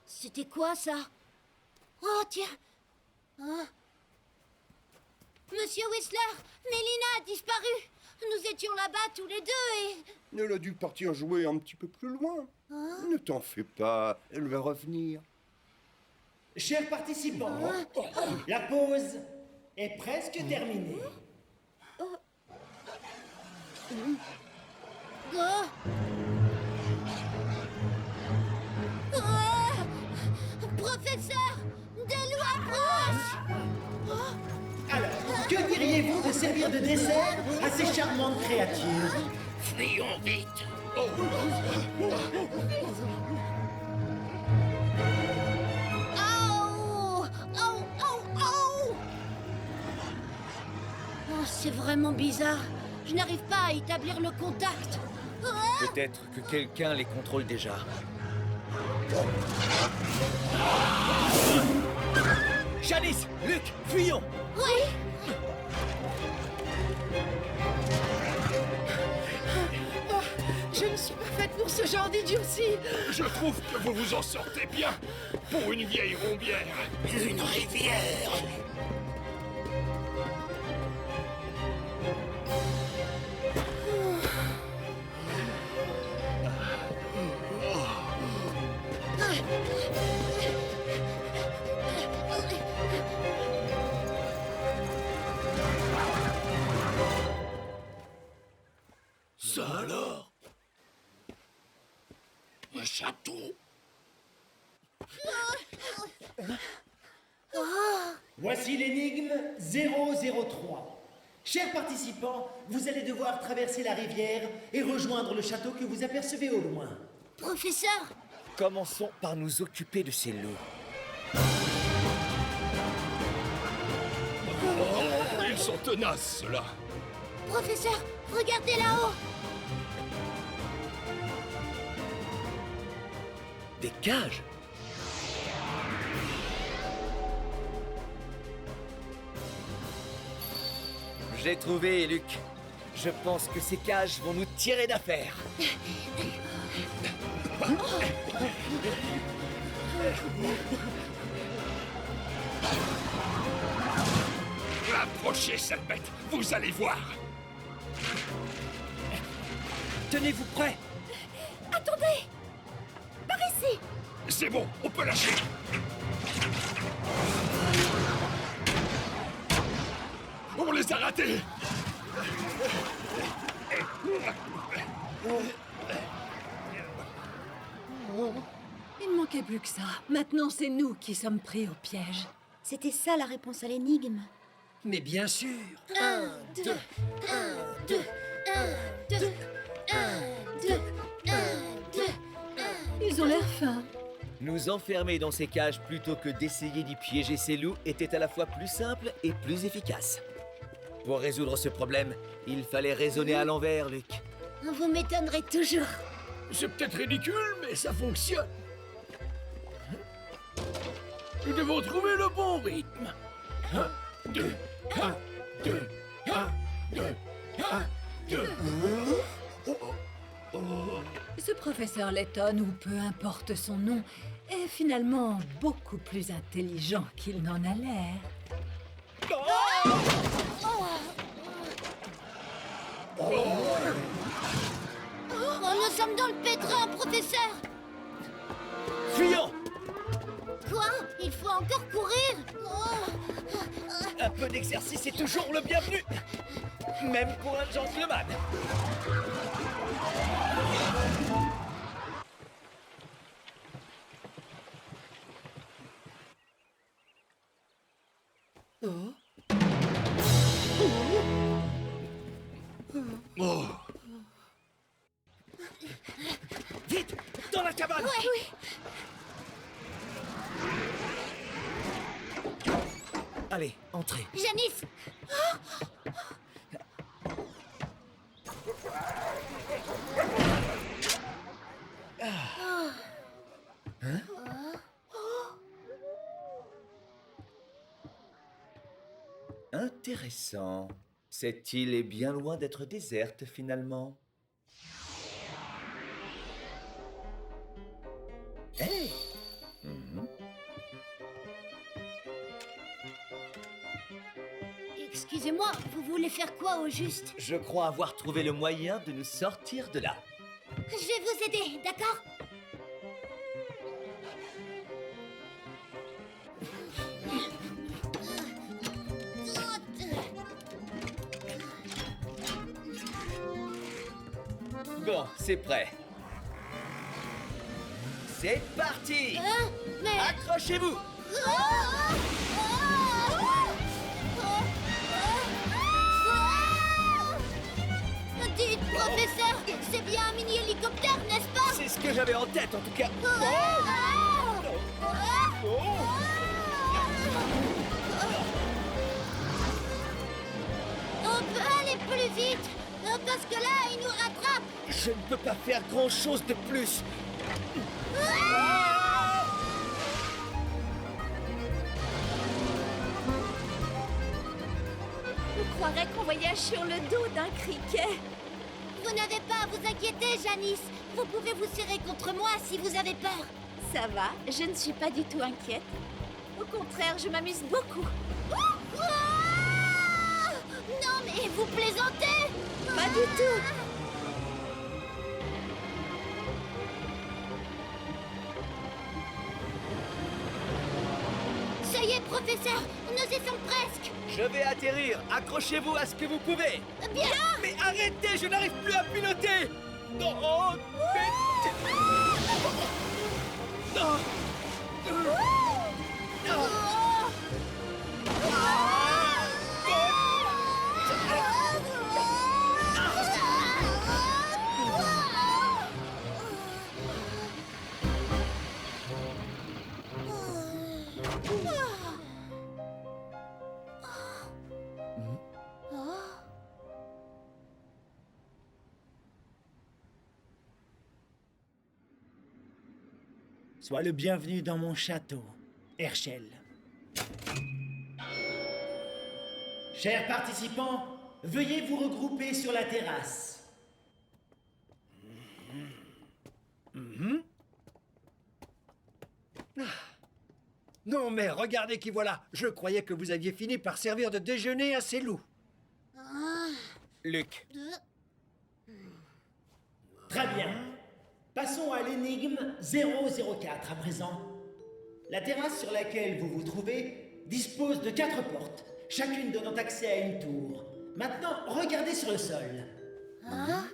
C'était quoi ça? Oh tiens! Oh. Monsieur Whistler, Mélina a disparu. Nous étions là-bas tous les deux et... Elle a dû partir jouer un petit peu plus loin. Ne t'en fais pas, elle va revenir. Chers participants, la pause est presque terminée. Oh. Professeur, des loups approchent. Alors, que diriez-vous de servir de dessert à ces charmantes créatures? Fuyons vite. Oh, c'est vraiment bizarre. Je n'arrive pas à établir le contact. Peut-être que quelqu'un les contrôle déjà. Janice, Luc, fuyons! Oui! Je ne suis pas faite pour ce genre d'idiotie. Je trouve que vous vous en sortez bien pour une vieille rombière. Une rivière. Ça alors? Un château. Voici l'énigme 003. Chers participants, vous allez devoir traverser la rivière et rejoindre le château que vous apercevez au loin. Professeur! Commençons par nous occuper de ces loups. Oh, ils sont tenaces, ceux-là. Professeur, regardez là-haut! Des cages? J'ai trouvé, Luc. Je pense que ces cages vont nous tirer d'affaire. Approchez, sale bête, vous allez voir. Tenez-vous prêts. Attendez! Par ici! C'est bon, on peut lâcher. On les a ratés. Il ne manquait plus que ça. Maintenant, c'est nous qui sommes pris au piège. C'était ça la réponse à l'énigme. Mais bien sûr. 1, 2, 1, 2, 1, 2, 1, 2, 1, 2, 1. Ils ont l'air fins. Nous enfermer dans ces cages plutôt que d'essayer d'y piéger ces loups était à la fois plus simple et plus efficace. Pour résoudre ce problème, il fallait raisonner à l'envers, Luc. Vous m'étonnerez toujours. C'est peut-être ridicule, mais ça fonctionne. Nous devons trouver le bon rythme. 1, 2, 1, 2, 1, 2, Ce professeur Layton, ou peu importe son nom, est finalement beaucoup plus intelligent qu'il n'en a l'air. Nous sommes dans le pétrin, professeur. Fuyons! Quoi? Il faut encore courir? Un peu d'exercice est toujours le bienvenu, même pour un gentleman. Vite, dans la cabane. Oui. Allez, entrez. Janice! Hein? Intéressant. Cette île est bien loin d'être déserte, finalement. Hey! Excusez-moi, vous voulez faire quoi au juste? Je crois avoir trouvé le moyen de nous sortir de là. Je vais vous aider, d'accord? Bon, c'est prêt. C'est parti! Mais... Accrochez-vous! Dites, professeur, c'est bien un mini-hélicoptère, n'est-ce pas? C'est ce que j'avais en tête, en tout cas. On peut aller plus vite, parce que là, il nous rattrape. Je ne peux pas faire grand-chose de plus. On croirait qu'on voyage sur le dos d'un criquet. Vous n'avez pas à vous inquiéter, Janice. Vous pouvez vous serrer contre moi si vous avez peur. Ça va, je ne suis pas du tout inquiète. Au contraire, je m'amuse beaucoup. Non, mais vous plaisantez. Pas du tout. Ça y est, professeur, nous y sommes presque. Je vais atterrir. Accrochez-vous à ce que vous pouvez. Bien. Mais arrêtez, je n'arrive plus à piloter. Non, mais... Non. Sois le bienvenu dans mon château, Herschel. Chers participants, veuillez vous regrouper sur la terrasse. Non mais regardez qui voilà. Je croyais que vous aviez fini par servir de déjeuner à ces loups. Luc. Très bien. Passons à l'énigme 004 à présent. La terrasse sur laquelle vous vous trouvez dispose de 4 portes, chacune donnant accès à une tour. Maintenant, regardez sur le sol. Hein?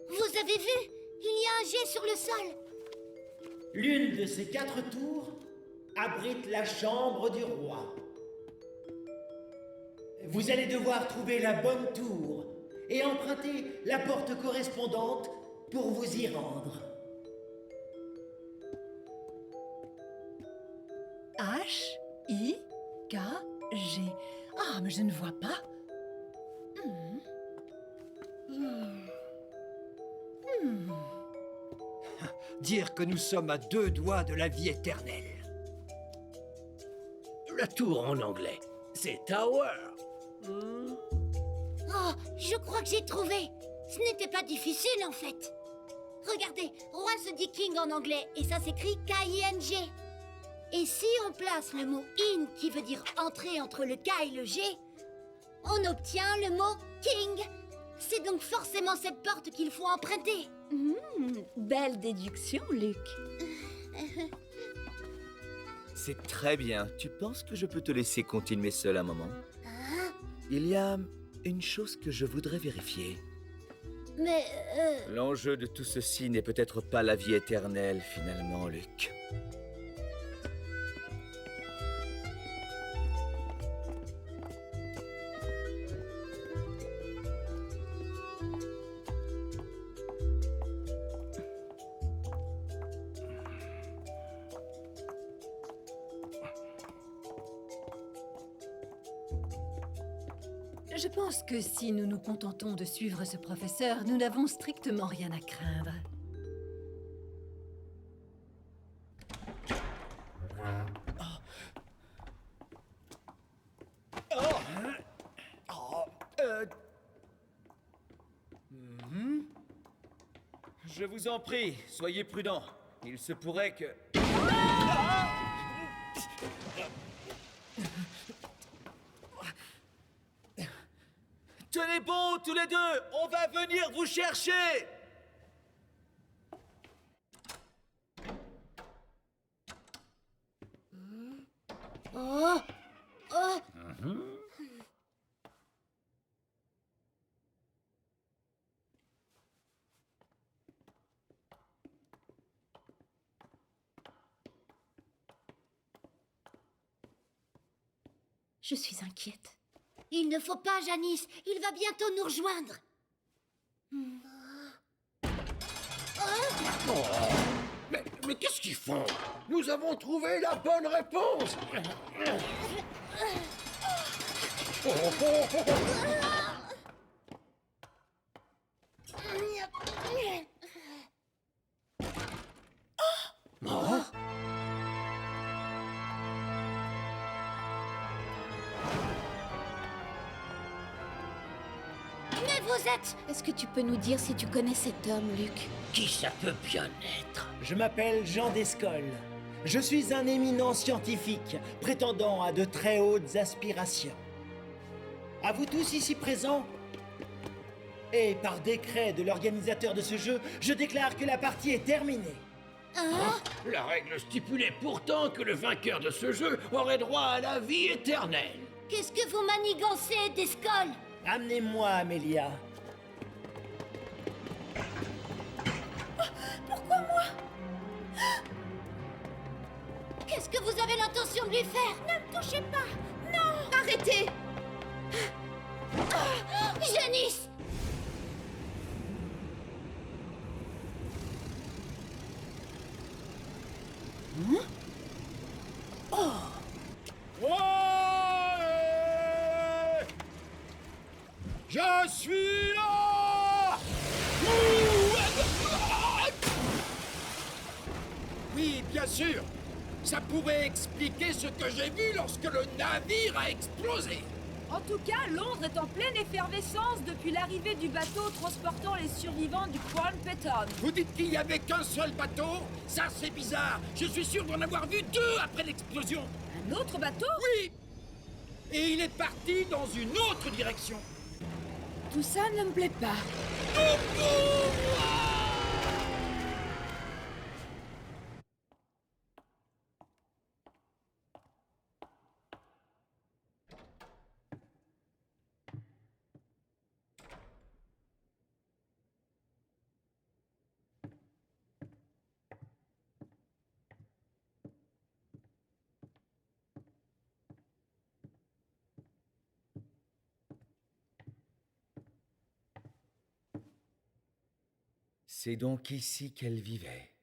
Vous avez vu? Il y a un jet sur le sol. L'une de ces 4 tours abrite la chambre du roi. Vous allez devoir trouver la bonne tour et emprunter la porte correspondante pour vous y rendre. H-I-K-G. Ah, mais je ne vois pas. Dire que nous sommes à 2 doigts de la vie éternelle. La tour en anglais, c'est Tower. Oh, je crois que j'ai trouvé. Ce n'était pas difficile en fait. Regardez, roi se dit king en anglais et ça s'écrit K-I-N-G. Et si on place le mot in qui veut dire entrer entre le K et le G, on obtient le mot king. C'est donc forcément cette porte qu'il faut emprunter. Belle déduction, Luc. C'est très bien. Tu penses que je peux te laisser continuer seul un moment? Il y a une chose que je voudrais vérifier. Mais L'enjeu de tout ceci n'est peut-être pas la vie éternelle, finalement, Luc. Je pense que si nous nous contentons de suivre ce professeur, nous n'avons strictement rien à craindre. Je vous en prie, soyez prudents. Il se pourrait que... Tenez bon, tous les deux! On va venir vous chercher! oh, oh. Je suis inquiète. Il ne faut pas, Janice. Il va bientôt nous rejoindre. Mais qu'est-ce qu'ils font? Nous avons trouvé la bonne réponse. Mais vous êtes... Est-ce que tu peux nous dire si tu connais cet homme, Luc? Qui ça peut bien être? Je m'appelle Jean Descoles. Je suis un éminent scientifique, prétendant à de très hautes aspirations. À vous tous ici présents, et par décret de l'organisateur de ce jeu, je déclare que la partie est terminée. La règle stipulait pourtant que le vainqueur de ce jeu aurait droit à la vie éternelle. Qu'est-ce que vous manigancez, Descoles? Amenez-moi, Amélia. Pourquoi moi? Qu'est-ce que vous avez l'intention de lui faire? Ne me touchez pas! Non! Arrêtez! Janice! Je suis là! Oui, bien sûr. Ça pourrait expliquer ce que j'ai vu lorsque le navire a explosé. En tout cas, Londres est en pleine effervescence depuis l'arrivée du bateau transportant les survivants du Crown Petton. Vous dites qu'il n'y avait qu'un seul bateau? Ça, c'est bizarre. Je suis sûr d'en avoir vu deux après l'explosion. Un autre bateau? Oui. Et il est parti dans une autre direction. Tout ça ne me plaît pas. C'est donc ici qu'elle vivait.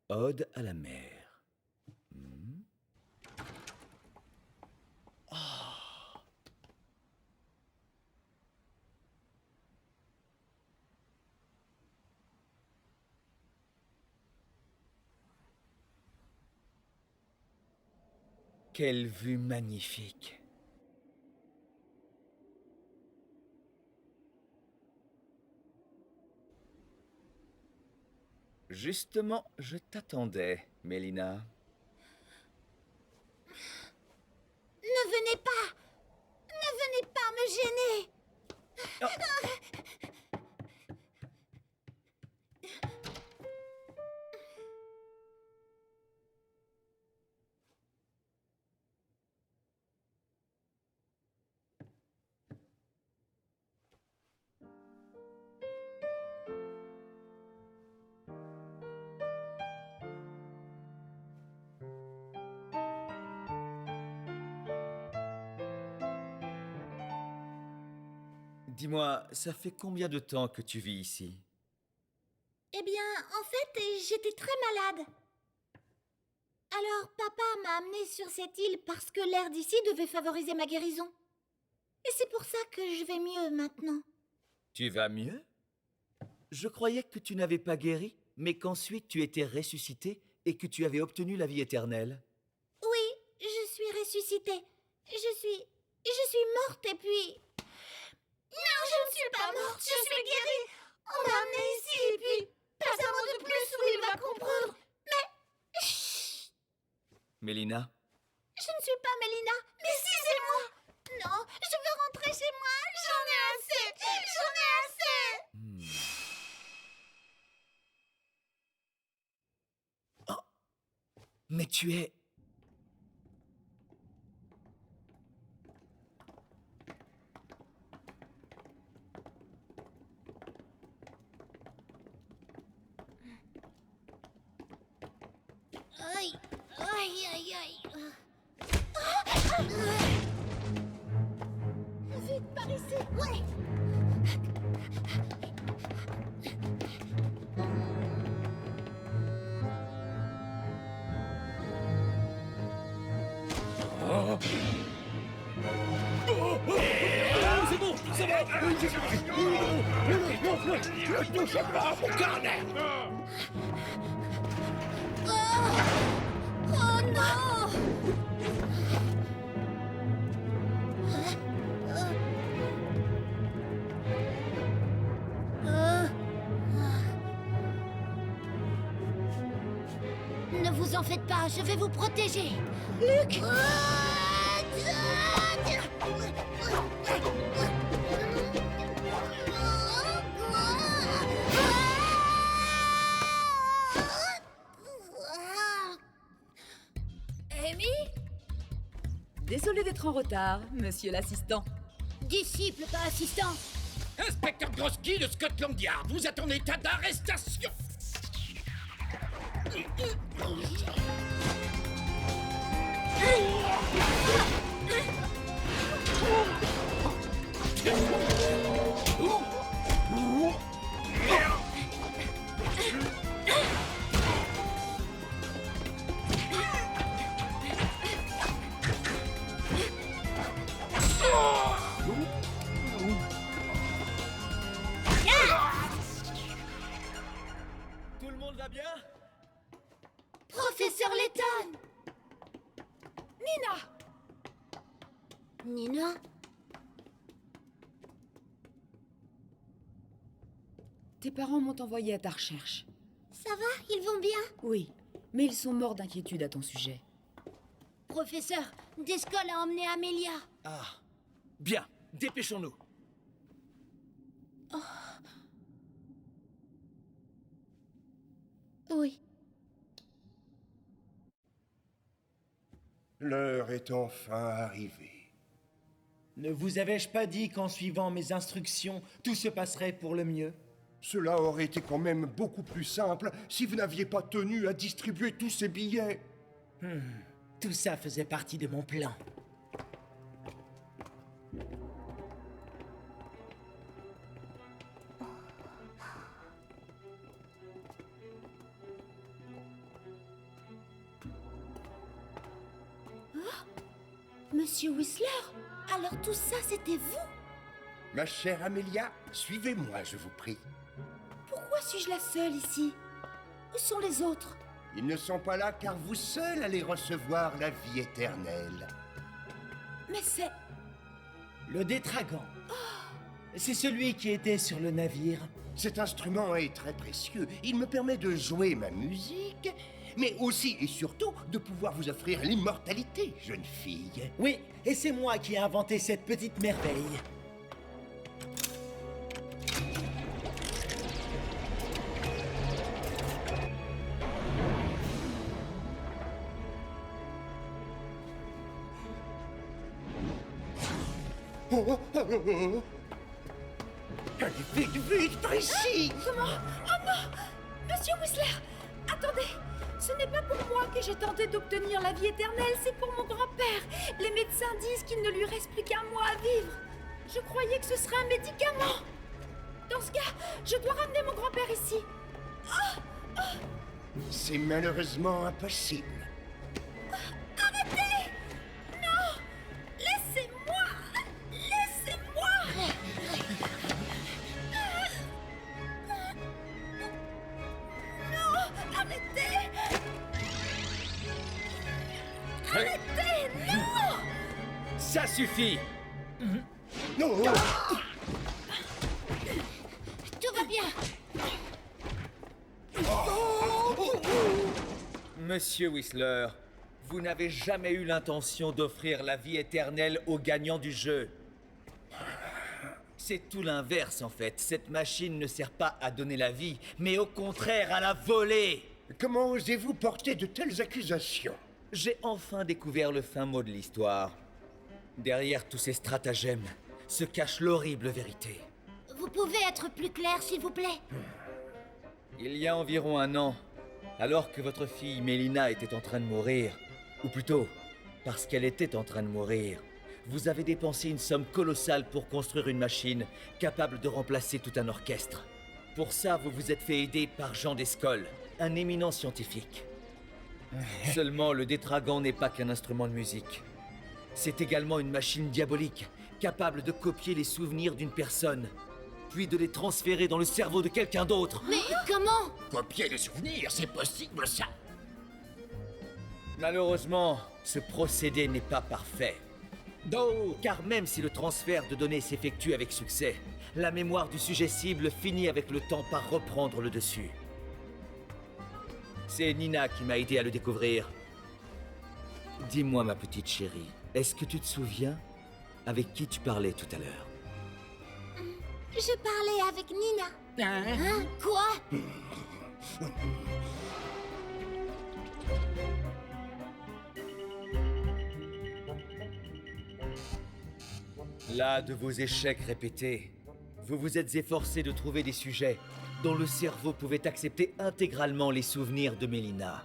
Ode à la mer. Quelle vue magnifique. Justement, je t'attendais, Mélina. Ne venez pas! Ne venez pas me gêner! Dis-moi, ça fait combien de temps que tu vis ici? Eh bien, en fait, j'étais très malade. Alors, papa m'a amenée sur cette île parce que l'air d'ici devait favoriser ma guérison. Et c'est pour ça que je vais mieux maintenant. Tu vas mieux? Je croyais que tu n'avais pas guéri, mais qu'ensuite tu étais ressuscité et que tu avais obtenu la vie éternelle. Oui, je suis ressuscitée. Je suis morte et puis... Non, je ne suis pas morte, je suis guérie. On m'a amenée ici et puis... Pas un mot de plus ou il va comprendre. Mais... Chut. Mélina? Je ne suis pas Mélina, mais si c'est moi. Non, je veux rentrer chez moi. J'en ai assez. J'en ai assez. Oh. Mais tu es... Aïe, aïe, aïe, aïe. Vite, par ici. Ouais. C'est bon, ça va. Ne touche pas à mon carnet. Oh non! Ne vous en faites pas, je vais vous protéger. Luc! Amy? Désolé d'être en retard, monsieur l'assistant. Disciple, pas assistant. Inspecteur Grosky de Scotland Yard, vous êtes en état d'arrestation. Tout le monde va bien? Professeur Layton! Nina? Tes parents m'ont envoyé à ta recherche. Ça va? Ils vont bien? Oui, mais ils sont morts d'inquiétude à ton sujet. Professeur, Descol a emmené Amélia. Ah, bien, dépêchons-nous. Oui. L'heure est enfin arrivée. Ne vous avais-je pas dit qu'en suivant mes instructions, tout se passerait pour le mieux? Cela aurait été quand même beaucoup plus simple si vous n'aviez pas tenu à distribuer tous ces billets. Tout ça faisait partie de mon plan. Monsieur Whistler? Alors tout ça, c'était vous? Ma chère Amélia, suivez-moi, je vous prie. Pourquoi suis-je la seule ici? Où sont les autres? Ils ne sont pas là car vous seuls allez recevoir la vie éternelle. Mais c'est... Le Détragan. C'est celui qui était sur le navire. Cet instrument est très précieux. Il me permet de jouer ma musique, mais aussi et surtout de pouvoir vous offrir l'immortalité, jeune fille. Oui, et c'est moi qui ai inventé cette petite merveille. Allez, vite, vite, par ici! Comment? Oh non! Monsieur Whistler, attendez! Ce n'est pas pour moi que j'ai tenté d'obtenir la vie éternelle, c'est pour mon grand-père. Les médecins disent qu'il ne lui reste plus qu'un mois à vivre. Je croyais que ce serait un médicament. Dans ce cas, je dois ramener mon grand-père ici. C'est malheureusement impossible. Arrêtez! Non! Laissez-moi! Laissez-moi! Non! Arrêtez! Arrêtez! Non! Ça suffit! Non! Tout va bien. Monsieur Whistler, vous n'avez jamais eu l'intention d'offrir la vie éternelle aux gagnants du jeu. C'est tout l'inverse en fait. Cette machine ne sert pas à donner la vie, mais au contraire à la voler. Comment osez-vous porter de telles accusations? J'ai enfin découvert le fin mot de l'histoire. Derrière tous ces stratagèmes se cache l'horrible vérité. Vous pouvez être plus clair, s'il vous plaît? Il y a environ un an, alors que votre fille Mélina était en train de mourir, ou plutôt, parce qu'elle était en train de mourir, vous avez dépensé une somme colossale pour construire une machine capable de remplacer tout un orchestre. Pour ça, vous vous êtes fait aider par Jean Descoll, un éminent scientifique. Seulement, le Détragan n'est pas qu'un instrument de musique. C'est également une machine diabolique, capable de copier les souvenirs d'une personne, puis de les transférer dans le cerveau de quelqu'un d'autre. Mais comment? Copier les souvenirs, c'est possible ça? Malheureusement, ce procédé n'est pas parfait. Car même si le transfert de données s'effectue avec succès, la mémoire du sujet cible finit avec le temps par reprendre le dessus. C'est Nina qui m'a aidé à le découvrir. Dis-moi, ma petite chérie, est-ce que tu te souviens avec qui tu parlais tout à l'heure? Je parlais avec Nina. Hein? Quoi? Là, de vos échecs répétés, vous vous êtes efforcé de trouver des sujets dont le cerveau pouvait accepter intégralement les souvenirs de Mélina.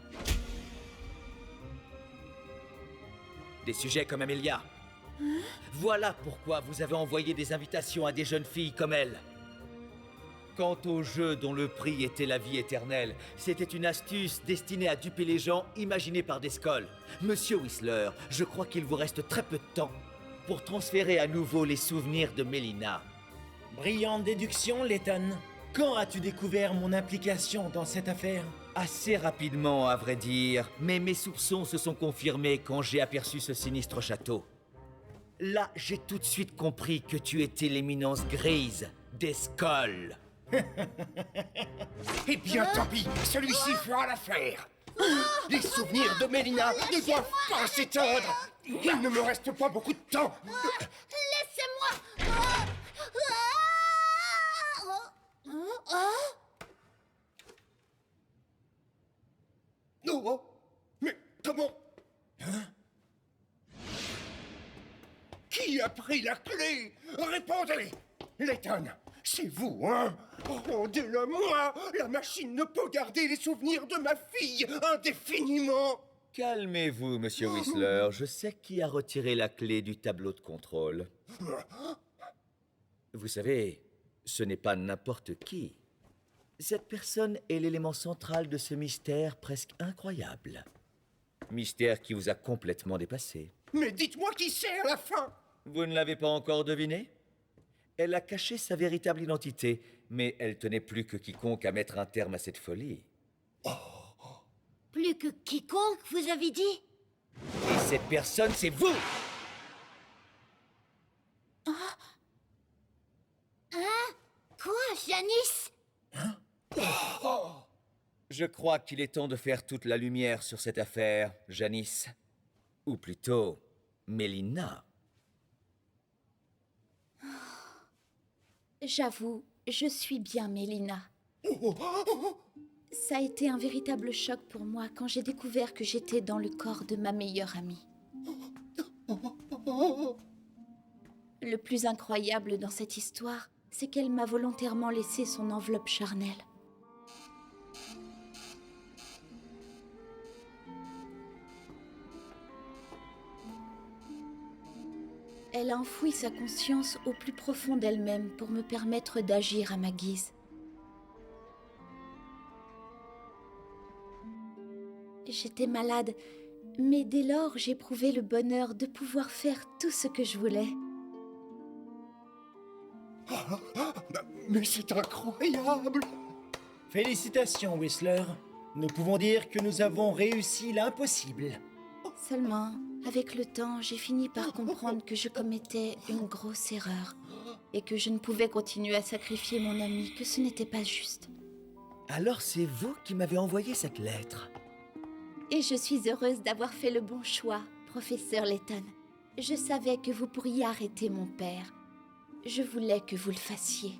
Des sujets comme Amelia. Voilà pourquoi vous avez envoyé des invitations à des jeunes filles comme elle. Quant au jeu dont le prix était la vie éternelle, c'était une astuce destinée à duper les gens imaginée par Descoll. Monsieur Whistler, je crois qu'il vous reste très peu de temps pour transférer à nouveau les souvenirs de Mélina. Brillante déduction, Letton. Quand as-tu découvert mon implication dans cette affaire? Assez rapidement, à vrai dire, mais mes soupçons se sont confirmés quand j'ai aperçu ce sinistre château. Là, j'ai tout de suite compris que tu étais l'éminence grise Descoll. Eh bien, tant pis, celui-ci fera l'affaire. Les souvenirs de Mélina ne doivent pas s'éteindre. Il ne me reste pas beaucoup de temps. Laissez-moi! Oh, mais comment? Qui a pris la clé? Répondez! Letton, c'est vous, hein? Rendez-le-moi! La machine ne peut garder les souvenirs de ma fille indéfiniment! Calmez-vous, monsieur Whistler. Je sais qui a retiré la clé du tableau de contrôle. Vous savez, ce n'est pas n'importe qui. Cette personne est l'élément central de ce mystère presque incroyable. Mystère qui vous a complètement dépassé. Mais dites-moi qui c'est à la fin! Vous ne l'avez pas encore deviné? Elle a caché sa véritable identité, mais elle tenait plus que quiconque à mettre un terme à cette folie. Plus que quiconque, vous avez dit? Et cette personne, c'est vous! Hein? Quoi, Janice? Je crois qu'il est temps de faire toute la lumière sur cette affaire, Janice. Ou plutôt, Mélina. J'avoue, je suis bien Mélina. Ça a été un véritable choc pour moi quand j'ai découvert que j'étais dans le corps de ma meilleure amie. Le plus incroyable dans cette histoire, c'est qu'elle m'a volontairement laissé son enveloppe charnelle. Elle a enfoui sa conscience au plus profond d'elle-même pour me permettre d'agir à ma guise. J'étais malade, mais dès lors, j'éprouvais le bonheur de pouvoir faire tout ce que je voulais. Mais c'est incroyable! Félicitations, Whistler. Nous pouvons dire que nous avons réussi l'impossible. Seulement, avec le temps, j'ai fini par comprendre que je commettais une grosse erreur et que je ne pouvais continuer à sacrifier mon ami, que ce n'était pas juste. Alors c'est vous qui m'avez envoyé cette lettre. Et je suis heureuse d'avoir fait le bon choix, professeur Layton. Je savais que vous pourriez arrêter mon père. Je voulais que vous le fassiez.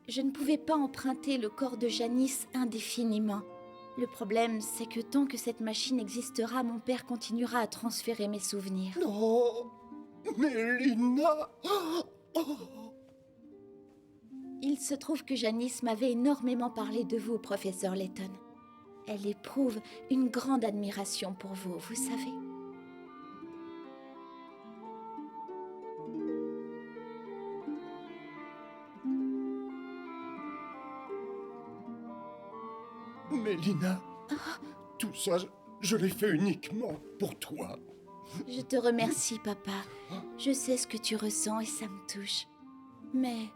Je ne pouvais pas emprunter le corps de Janice indéfiniment. Le problème, c'est que tant que cette machine existera, mon père continuera à transférer mes souvenirs. Non, Mélina! Il se trouve que Janice m'avait énormément parlé de vous, professeur Layton. Elle éprouve une grande admiration pour vous, vous savez. Mélina, tout ça, je l'ai fait uniquement pour toi. Je te remercie, papa. Je sais ce que tu ressens et ça me touche. Mais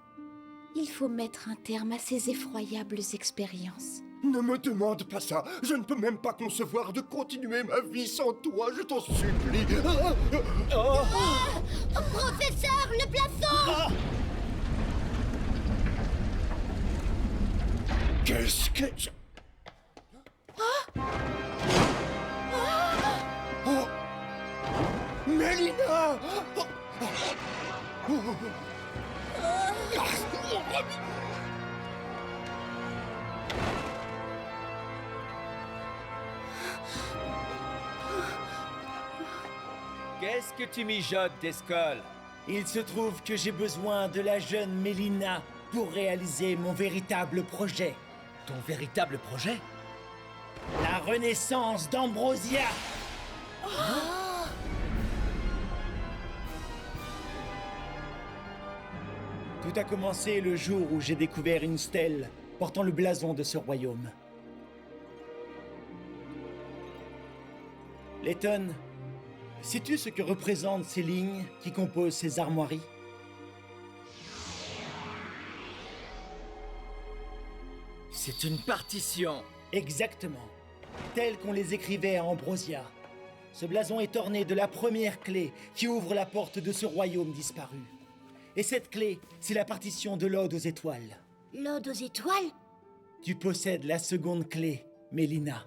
il faut mettre un terme à ces effroyables expériences. Ne me demande pas ça. Je ne peux même pas concevoir de continuer ma vie sans toi, je t'en supplie. Professeur, le plafond! Qu'est-ce que... Oh, Mélina! Qu'est-ce que tu mijotes, Descol? Il se trouve que j'ai besoin de la jeune Mélina pour réaliser mon véritable projet. Ton véritable projet? La renaissance d'Ambrosia! Tout a commencé le jour où j'ai découvert une stèle portant le blason de ce royaume. Layton, sais-tu ce que représentent ces lignes qui composent ces armoiries? C'est une partition. Exactement. Telles qu'on les écrivait à Ambrosia. Ce blason est orné de la première clé qui ouvre la porte de ce royaume disparu. Et cette clé, c'est la partition de l'Ode aux étoiles. L'Ode aux étoiles? Tu possèdes la seconde clé, Mélina.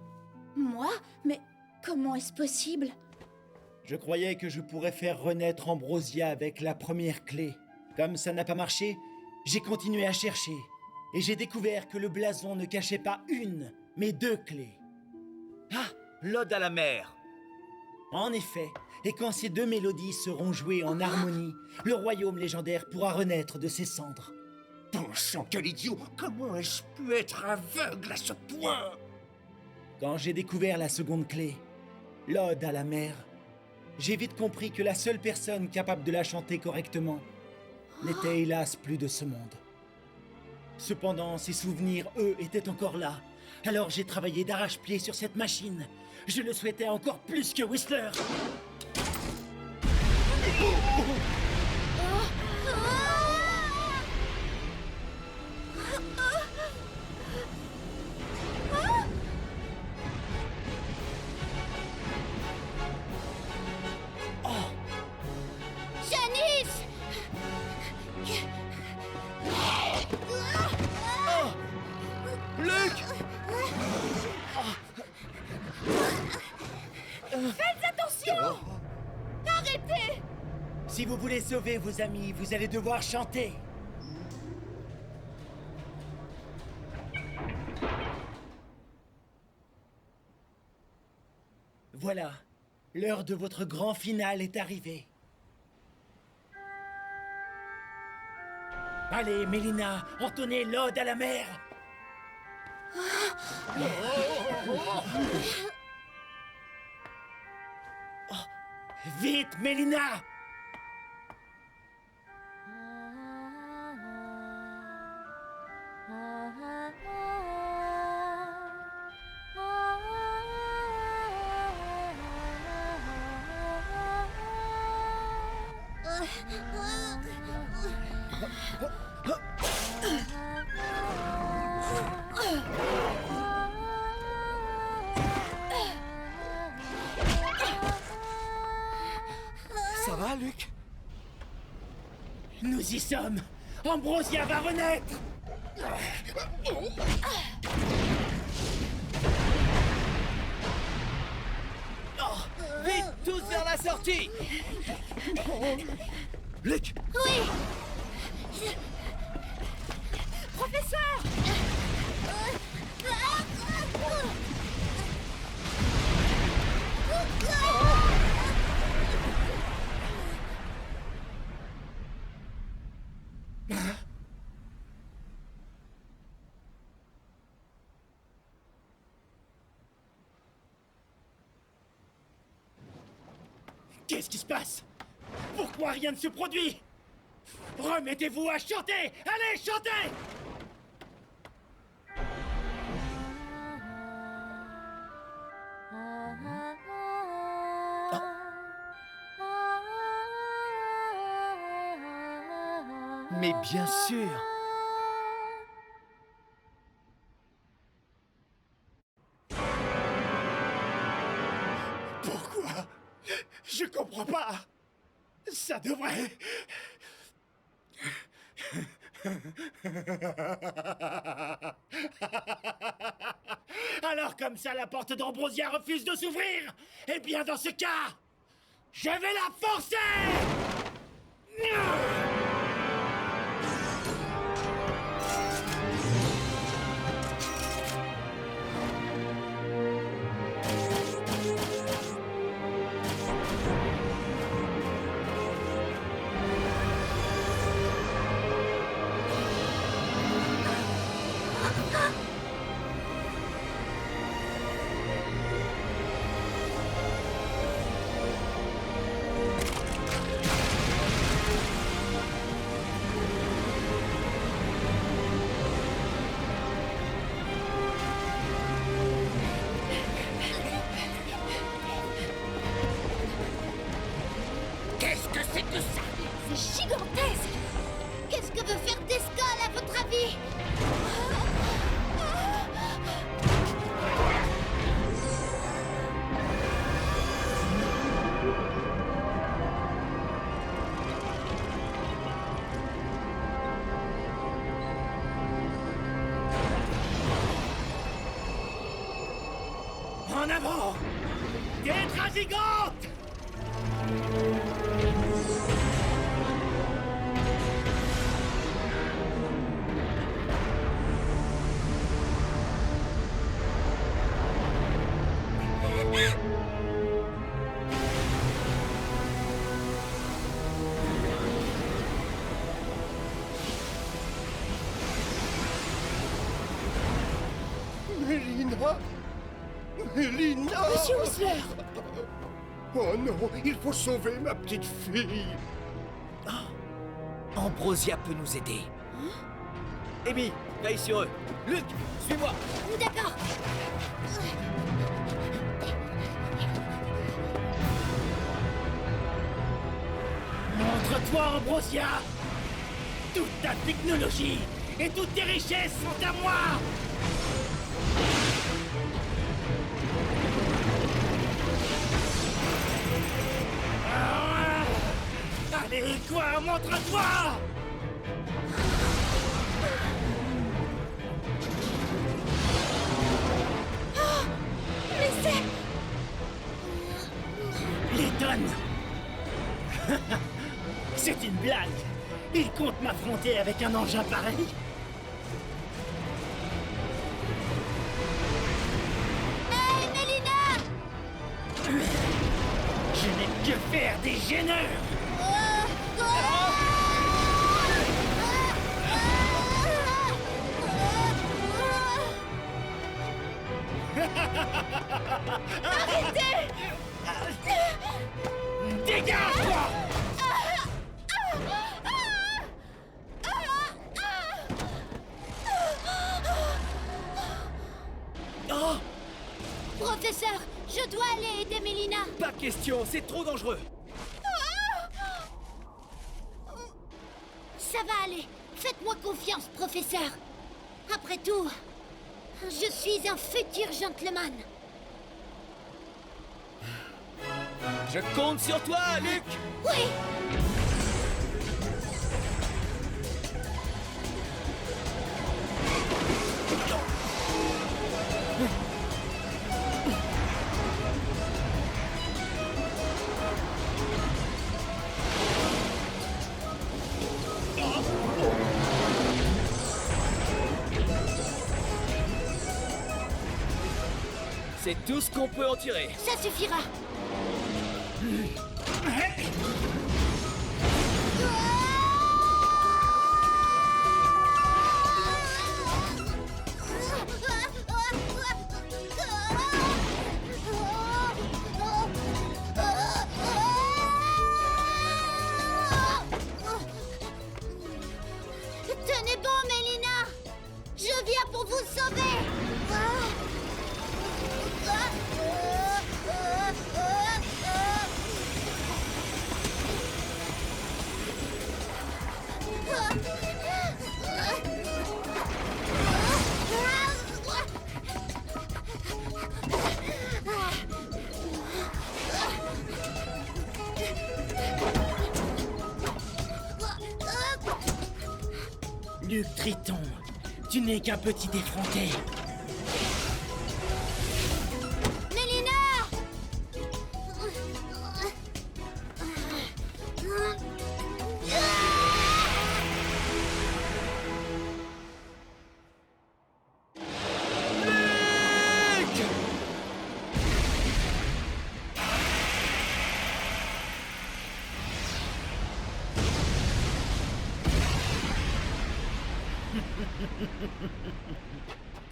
Moi? Mais comment est-ce possible? Je croyais que je pourrais faire renaître Ambrosia avec la première clé. Comme ça n'a pas marché, j'ai continué à chercher. Et j'ai découvert que le blason ne cachait pas une, mais deux clés. Ah, l'Ode à la mer. En effet, et quand ces deux mélodies seront jouées en harmonie, le royaume légendaire pourra renaître de ses cendres. Bon sang, quel idiot! Comment ai-je pu être aveugle à ce point? Quand j'ai découvert la seconde clé, l'Ode à la mer, j'ai vite compris que la seule personne capable de la chanter correctement n'était hélas plus de ce monde. Cependant, ses souvenirs, eux, étaient encore là. Alors j'ai travaillé d'arrache-pied sur cette machine. Je le souhaitais encore plus que Whistler. Si vous voulez sauver vos amis, vous allez devoir chanter. Voilà, l'heure de votre grand final est arrivée. Allez, Mélina, entonnez l'ode à la mer. Oh, vite, Mélina! Ça va, Luc? Nous y sommes! Ambrosia va renaître! Oh, vite, tous vers la sortie! Luc! Oui! Professeur! Qu'est-ce qui se passe? Pourquoi rien ne se produit? Remettez-vous à chanter! Allez, chantez! Mais bien sûr! Pourquoi? Je comprends pas. Ça devrait... Alors comme ça, la porte d'Ambrosia refuse de s'ouvrir? Eh bien, dans ce cas, je vais la forcer! Qu'est-ce que c'est que ça? C'est gigantesque! Qu'est-ce que veut faire Descol, à votre avis? En avant! Tétra gigante! Mélina? Mélina! Monsieur Whistler! Oh non, il faut sauver ma petite fille. Ambrosia peut nous aider. Amy, veille sur eux. Luc, suis-moi. D'accord. Montre-toi, Ambrosia! Toute ta technologie et toutes tes richesses sont à moi! Allez, quoi, montre-toi! Mais c'est... Les tonnes! C'est une blague. Il compte m'affronter avec un engin pareil. Hey, Mélina! Je n'ai que faire des gêneurs. Arrêtez! Dégage-toi! Oh! Professeur, je dois aller aider Mélina. Pas question, c'est trop dangereux. Ça va aller. Faites-moi confiance, professeur. Après tout, je suis un futur gentleman. Je compte sur toi, Luc! Oui! C'est tout ce qu'on peut en tirer. Ça suffira. Tenez bon, Mélina! Je viens pour vous sauver! Luc Triton, tu n'es qu'un petit effronté. Mélina!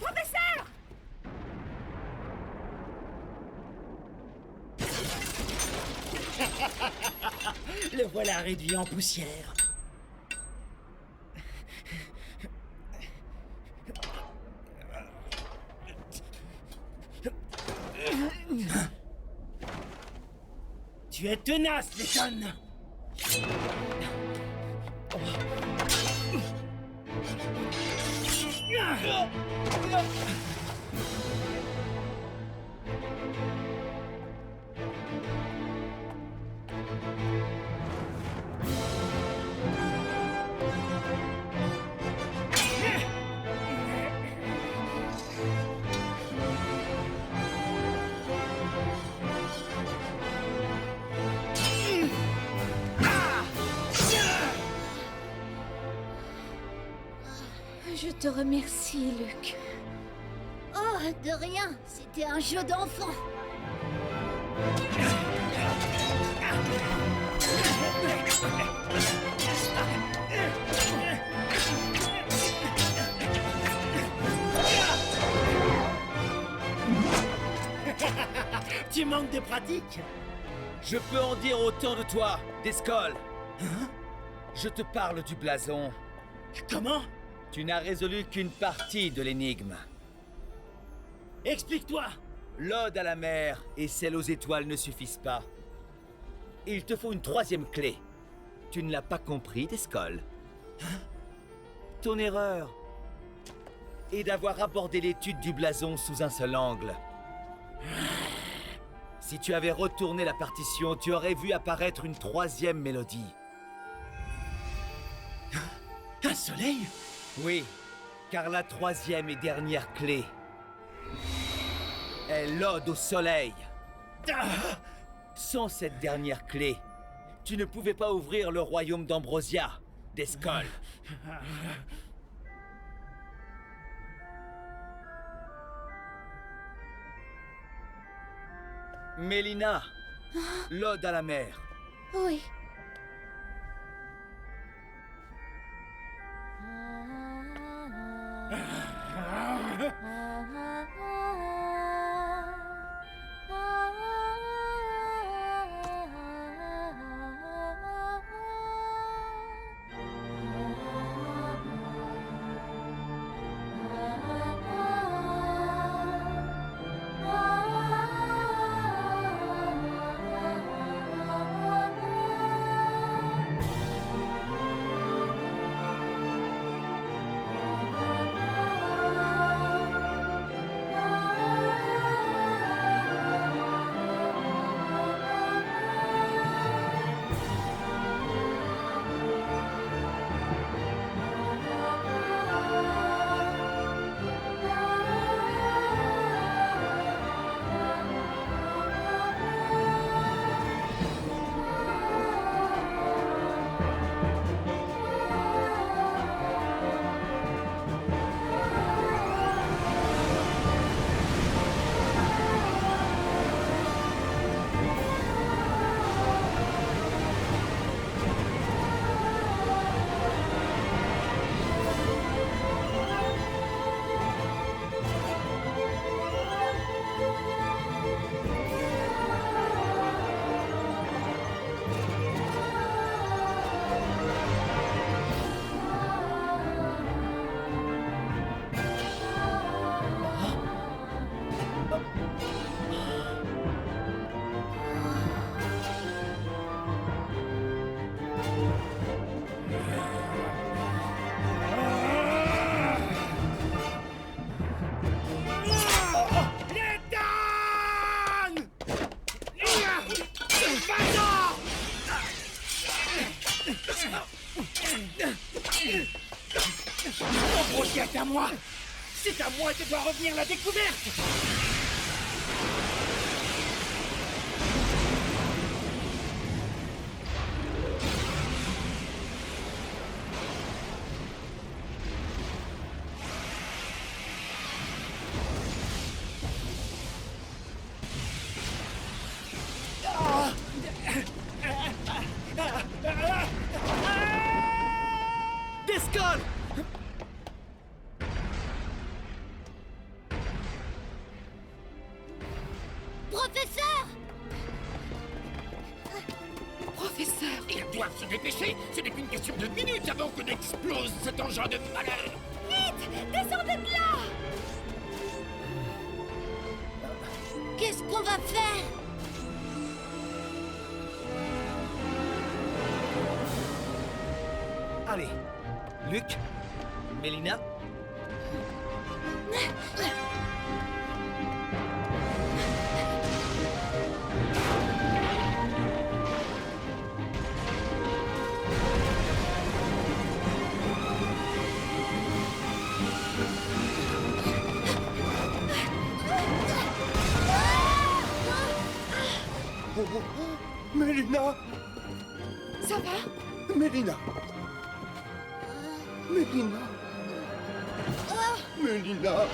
Professeur! Le voilà réduit en poussière. Tu es tenace, Letton! Je te remercie, Luc. Oh, de rien. C'était un jeu d'enfant. Tu manques de pratique? Je peux en dire autant de toi, Descol. Hein? Je te parle du blason. Comment? Tu n'as résolu qu'une partie de l'énigme. Explique-toi! L'ode à la mer et celle aux étoiles ne suffisent pas. Il te faut une troisième clé. Tu ne l'as pas compris, Descol. Hein? Ton erreur est d'avoir abordé l'étude du blason sous un seul angle. Si tu avais retourné la partition, tu aurais vu apparaître une troisième mélodie. Un soleil? Oui, car la troisième et dernière clé est l'ode au soleil. Sans cette dernière clé, Tu ne pouvais pas ouvrir le royaume d'Ambrosia, Descol. Mélina, l'Ode à la mer. Oui. Ambrosia est à moi! C'est à moi que doit revenir la découverte! Descol! Professeur! Professeur! Ils doivent se dépêcher! Ce n'est qu'une question de minutes avant que n'explose cet engin de malheur! Vite! Descendez de là! Qu'est-ce qu'on va faire? Allez, Luc, Mélina. Oh, oh, oh, Mélina! Ça va? Mélina! Mélina! Mélina!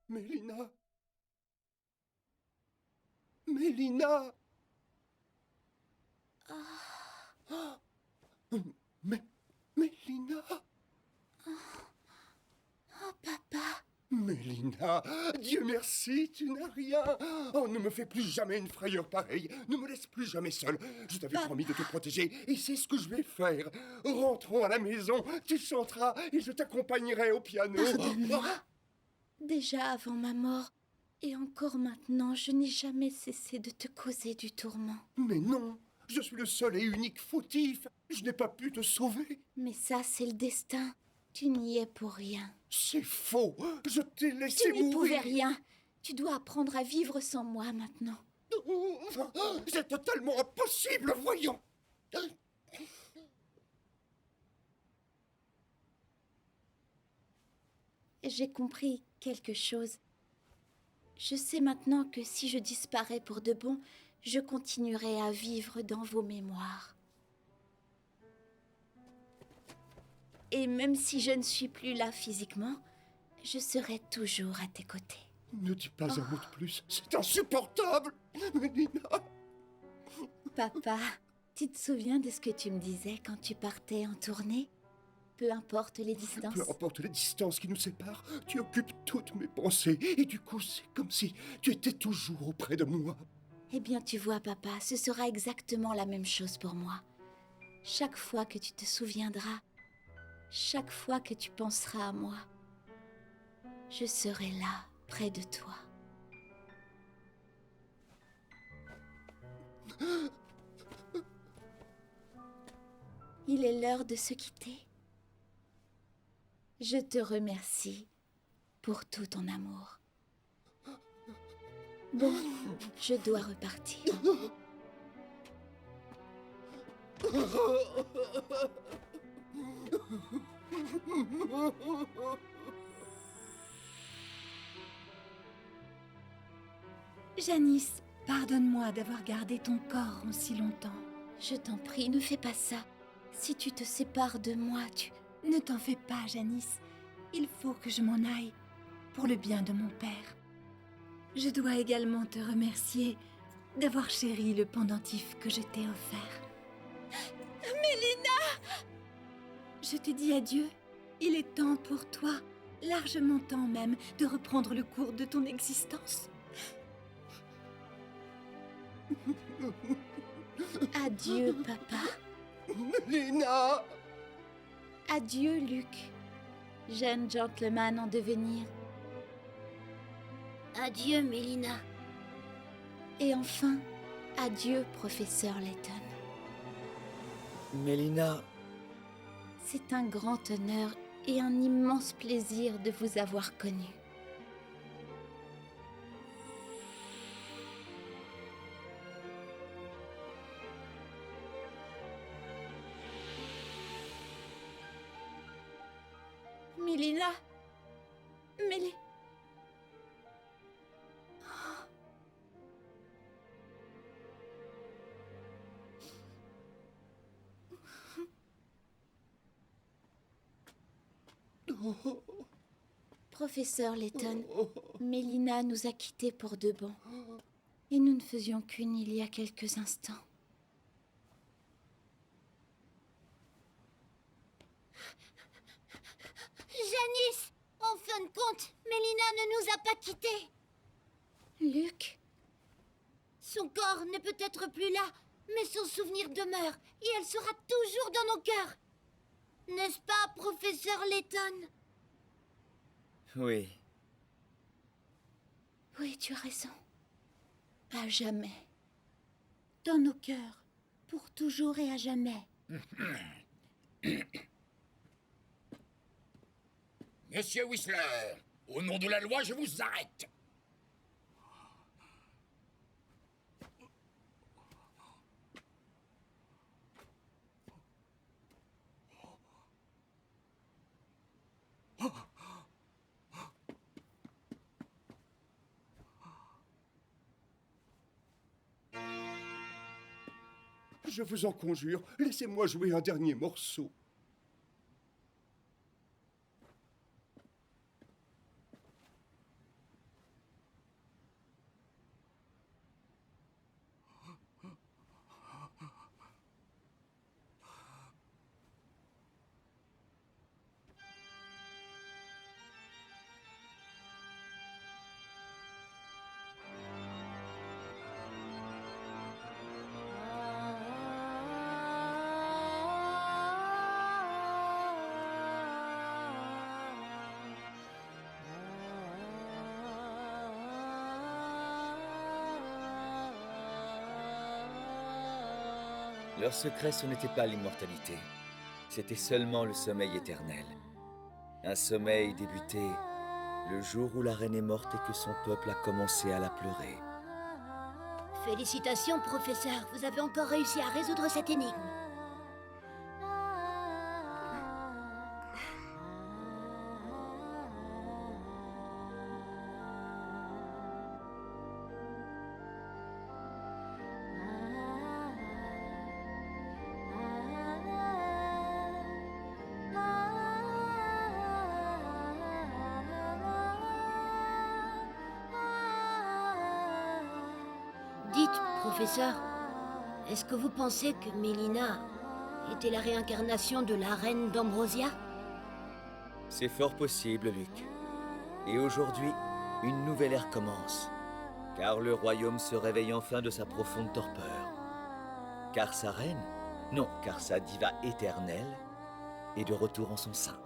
Mélina! Mélina! Mélina. Oh, papa. Mélina, Dieu merci, tu n'as rien. Oh, ne me fais plus jamais une frayeur pareille. Ne me laisse plus jamais seule. Je t'avais promis de te protéger et c'est ce que je vais faire. Rentrons à la maison, tu chanteras et je t'accompagnerai au piano. Pardonne-moi. Déjà avant ma mort, et encore maintenant, je n'ai jamais cessé de te causer du tourment. Mais non, je suis le seul et unique fautif. Je n'ai pas pu te sauver. Mais ça, c'est le destin. Tu n'y es pour rien. C'est faux. Je t'ai laissé Tu n'y pouvais mourir. rien. Tu dois apprendre à vivre sans moi maintenant. C'est totalement impossible, voyons. J'ai compris quelque chose. Je sais maintenant que si je disparais pour de bon, je continuerai à vivre dans vos mémoires. Et même si je ne suis plus là physiquement, je serai toujours à tes côtés. Ne dis pas un mot de plus, c'est insupportable. Mélina. Papa, tu te souviens de ce que tu me disais quand tu partais en tournée? Peu importe les distances. Peu importe les distances qui nous séparent, tu occupes toutes mes pensées. Et du coup, c'est comme si tu étais toujours auprès de moi. Eh bien, tu vois, papa, ce sera exactement la même chose pour moi. Chaque fois que tu te souviendras, chaque fois que tu penseras à moi, je serai là, près de toi. Il est l'heure de se quitter. Je te remercie pour tout ton amour. Bon, je dois repartir. Janice, pardonne-moi d'avoir gardé ton corps en si longtemps. Je t'en prie, ne fais pas ça. Si tu te sépares de moi, tu... Ne t'en fais pas, Janice. Il faut que je m'en aille, pour le bien de mon père. Je dois également te remercier d'avoir chéri le pendentif que je t'ai offert. Mélina! Je te dis adieu. Il est temps pour toi, largement temps même, de reprendre le cours de ton existence. Adieu, papa. Mélina! Adieu, Luc, jeune gentleman en devenir. Adieu, Mélina. Et enfin, adieu, professeur Layton. Mélina... C'est un grand honneur et un immense plaisir de vous avoir connu. Mélina. Mélina. Professeur Layton, Mélina nous a quittés pour de bon. Et nous ne faisions qu'une il y a quelques instants. Janice! En fin de compte, Mélina ne nous a pas quittés. Luc? Son corps n'est peut-être plus là, mais son souvenir demeure et elle sera toujours dans nos cœurs. N'est-ce pas, professeur Layton? Oui. Oui, tu as raison. À jamais. Dans nos cœurs, pour toujours et à jamais. Monsieur Whistler, au nom de la loi, je vous arrête. Je vous en conjure, laissez-moi jouer un dernier morceau. Leur secret, ce n'était pas l'immortalité. C'était seulement le sommeil éternel. Un sommeil débuté le jour où la reine est morte et que son peuple a commencé à la pleurer. Félicitations, professeur. Vous avez encore réussi à résoudre cette énigme. Dites, professeur, est-ce que vous pensez que Mélina était la réincarnation de la reine d'Ambrosia? C'est fort possible, Luc. Et aujourd'hui, une nouvelle ère commence. Car le royaume se réveille enfin de sa profonde torpeur. Car sa reine, non, car sa diva éternelle, est de retour en son sein.